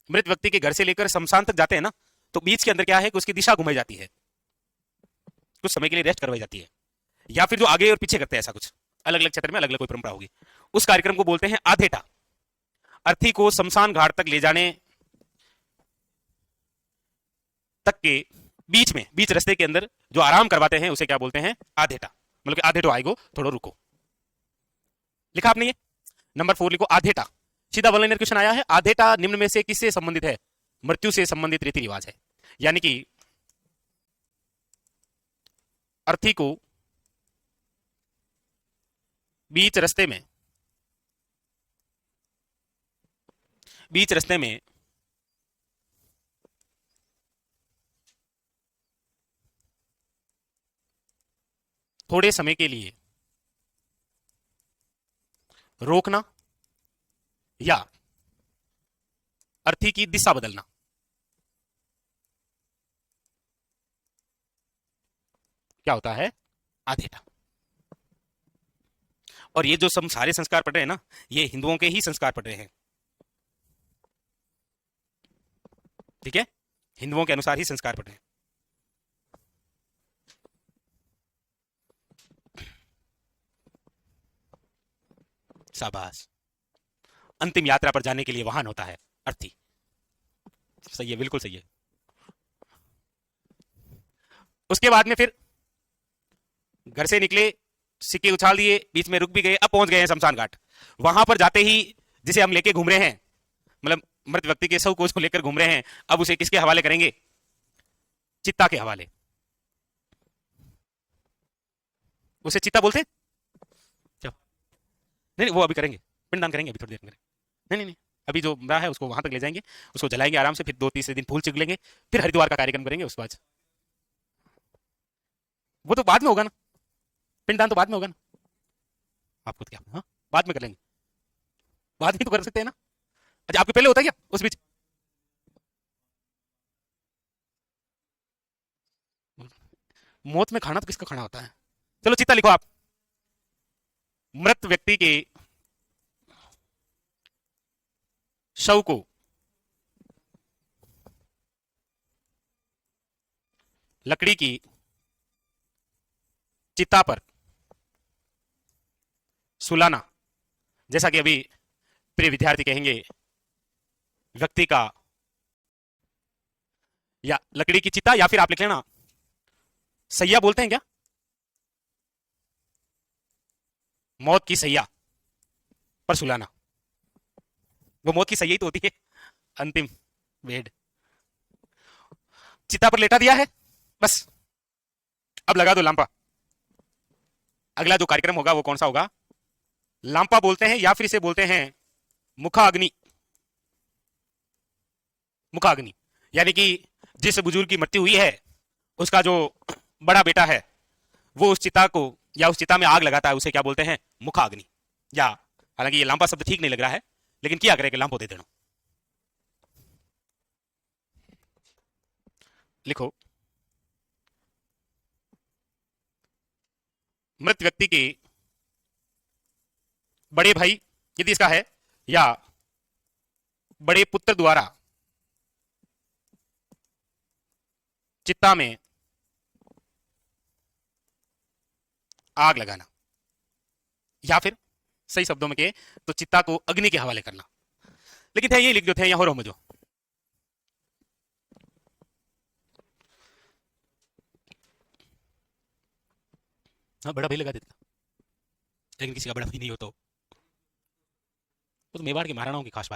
S1: मृत व्यक्ति के घर से लेकर शमशान तक जाते हैं ना, तो बीच के अंदर क्या है कि उसकी दिशा घुमाई जाती है, कुछ समय के लिए रेस्ट करवाई जाती है, या फिर जो आगे और पीछे करते हैं ऐसा कुछ, अलग अलग क्षेत्र में अलग अलग कोई परंपरा होगी। उस कार्यक्रम को बोलते हैं आधेटा। अर्थी को शमशान घाट तक ले जाने तक के बीच रास्ते के अंदर जो आराम करवाते हैं उसे क्या बोलते हैं? आधेटा। मतलब कि आधेटो आएगो, थोड़ा रुको। लिखा आपने ये? नंबर 4 लिखो, आधेटा। सीधा वन लाइनर क्वेश्चन आया है। आधेटा निम्न में से किससे संबंधित है? मृत्यु से संबंधित रीति रिवाज है। यानी कि अर्थी को बीच रास्ते में थोड़े समय के लिए रोकना या अर्थी की दिशा बदलना, क्या होता है? आधेटा। और ये जो हम सारे संस्कार पढ़ रहे हैं ना, ये हिंदुओं के ही संस्कार पढ़ रहे हैं, ठीक है? हिंदुओं के अनुसार ही संस्कार पढ़ रहे हैं। शाबाश। अंतिम यात्रा पर जाने के लिए वाहन होता है अर्थी। सही है, बिल्कुल सही है। उसके बाद में फिर घर से निकले, सिक्के उछाल दिए, बीच में रुक भी गए, अब पहुंच गए हैं शमशान घाट। वहां पर जाते ही जिसे हम लेके घूम रहे हैं, मतलब मृत व्यक्ति के शव को लेकर घूम रहे हैं, अब उसे किसके हवाले करेंगे? चित्ता के हवाले। उसे चित्ता बोलते हैं? नहीं नहीं, वो अभी करेंगे, पिंडदान करेंगे अभी थोड़ी देर में करेंगे। नहीं नहीं नहीं, अभी जो मरा है उसको वहां तक ले जाएंगे, उसको जलाएंगे आराम से, फिर 2 तीसरे दिन फूल चिगलेंगे, फिर हरिद्वार का कार्यक्रम करेंगे उसके बाद। वो तो बाद में होगा ना, पिंडदान तो बाद में होगा ना। आपको क्या, हाँ बाद में कर लेंगे, बाद में तो कर सकते हैं ना। अच्छा, आपके पहले होता है क्या उस बीच? मौत में खाना तो किसका खाना होता है? चलो चित्ता लिखो आप। मृत व्यक्ति के शव को लकड़ी की चिता पर सुलाना, जैसा कि अभी प्रिय विद्यार्थी कहेंगे, व्यक्ति का, या लकड़ी की चिता, या फिर आप लिख लेना सैया बोलते हैं क्या? मौत की सैया पर सुलाना, वो मौत की सैया ही तो होती है, अंतिम बेड। चिता पर लेटा दिया है, बस अब लगा दो लांपा। अगला जो कार्यक्रम होगा वो कौन सा होगा? लांपा बोलते हैं, या फिर इसे बोलते हैं मुखाग्नि। मुखाग्नि यानी कि जिस बुजुर्ग की मृत्यु हुई है, उसका जो बड़ा बेटा है वो उस चिता को, या उस चिता में आग लगाता है, उसे क्या बोलते हैं? मुखाग्नि। या हालांकि ये लांपा शब्द ठीक नहीं लग रहा है, लेकिन क्या करें कि लांपो दे देना। लिखो, मृत व्यक्ति के बड़े भाई यदि इसका है, या बड़े पुत्र द्वारा चित्ता में आग लगाना, या फिर सही शब्दों में कहे तो चित्ता को अग्नि के हवाले करना। लेकिन थे ये लिख जो थे यहां हो मुझे, हाँ बड़ा भाई लगा देता, लेकिन किसी का बड़ा भाई नहीं हो तो मेवाड़ के महाराणाओं की खास बात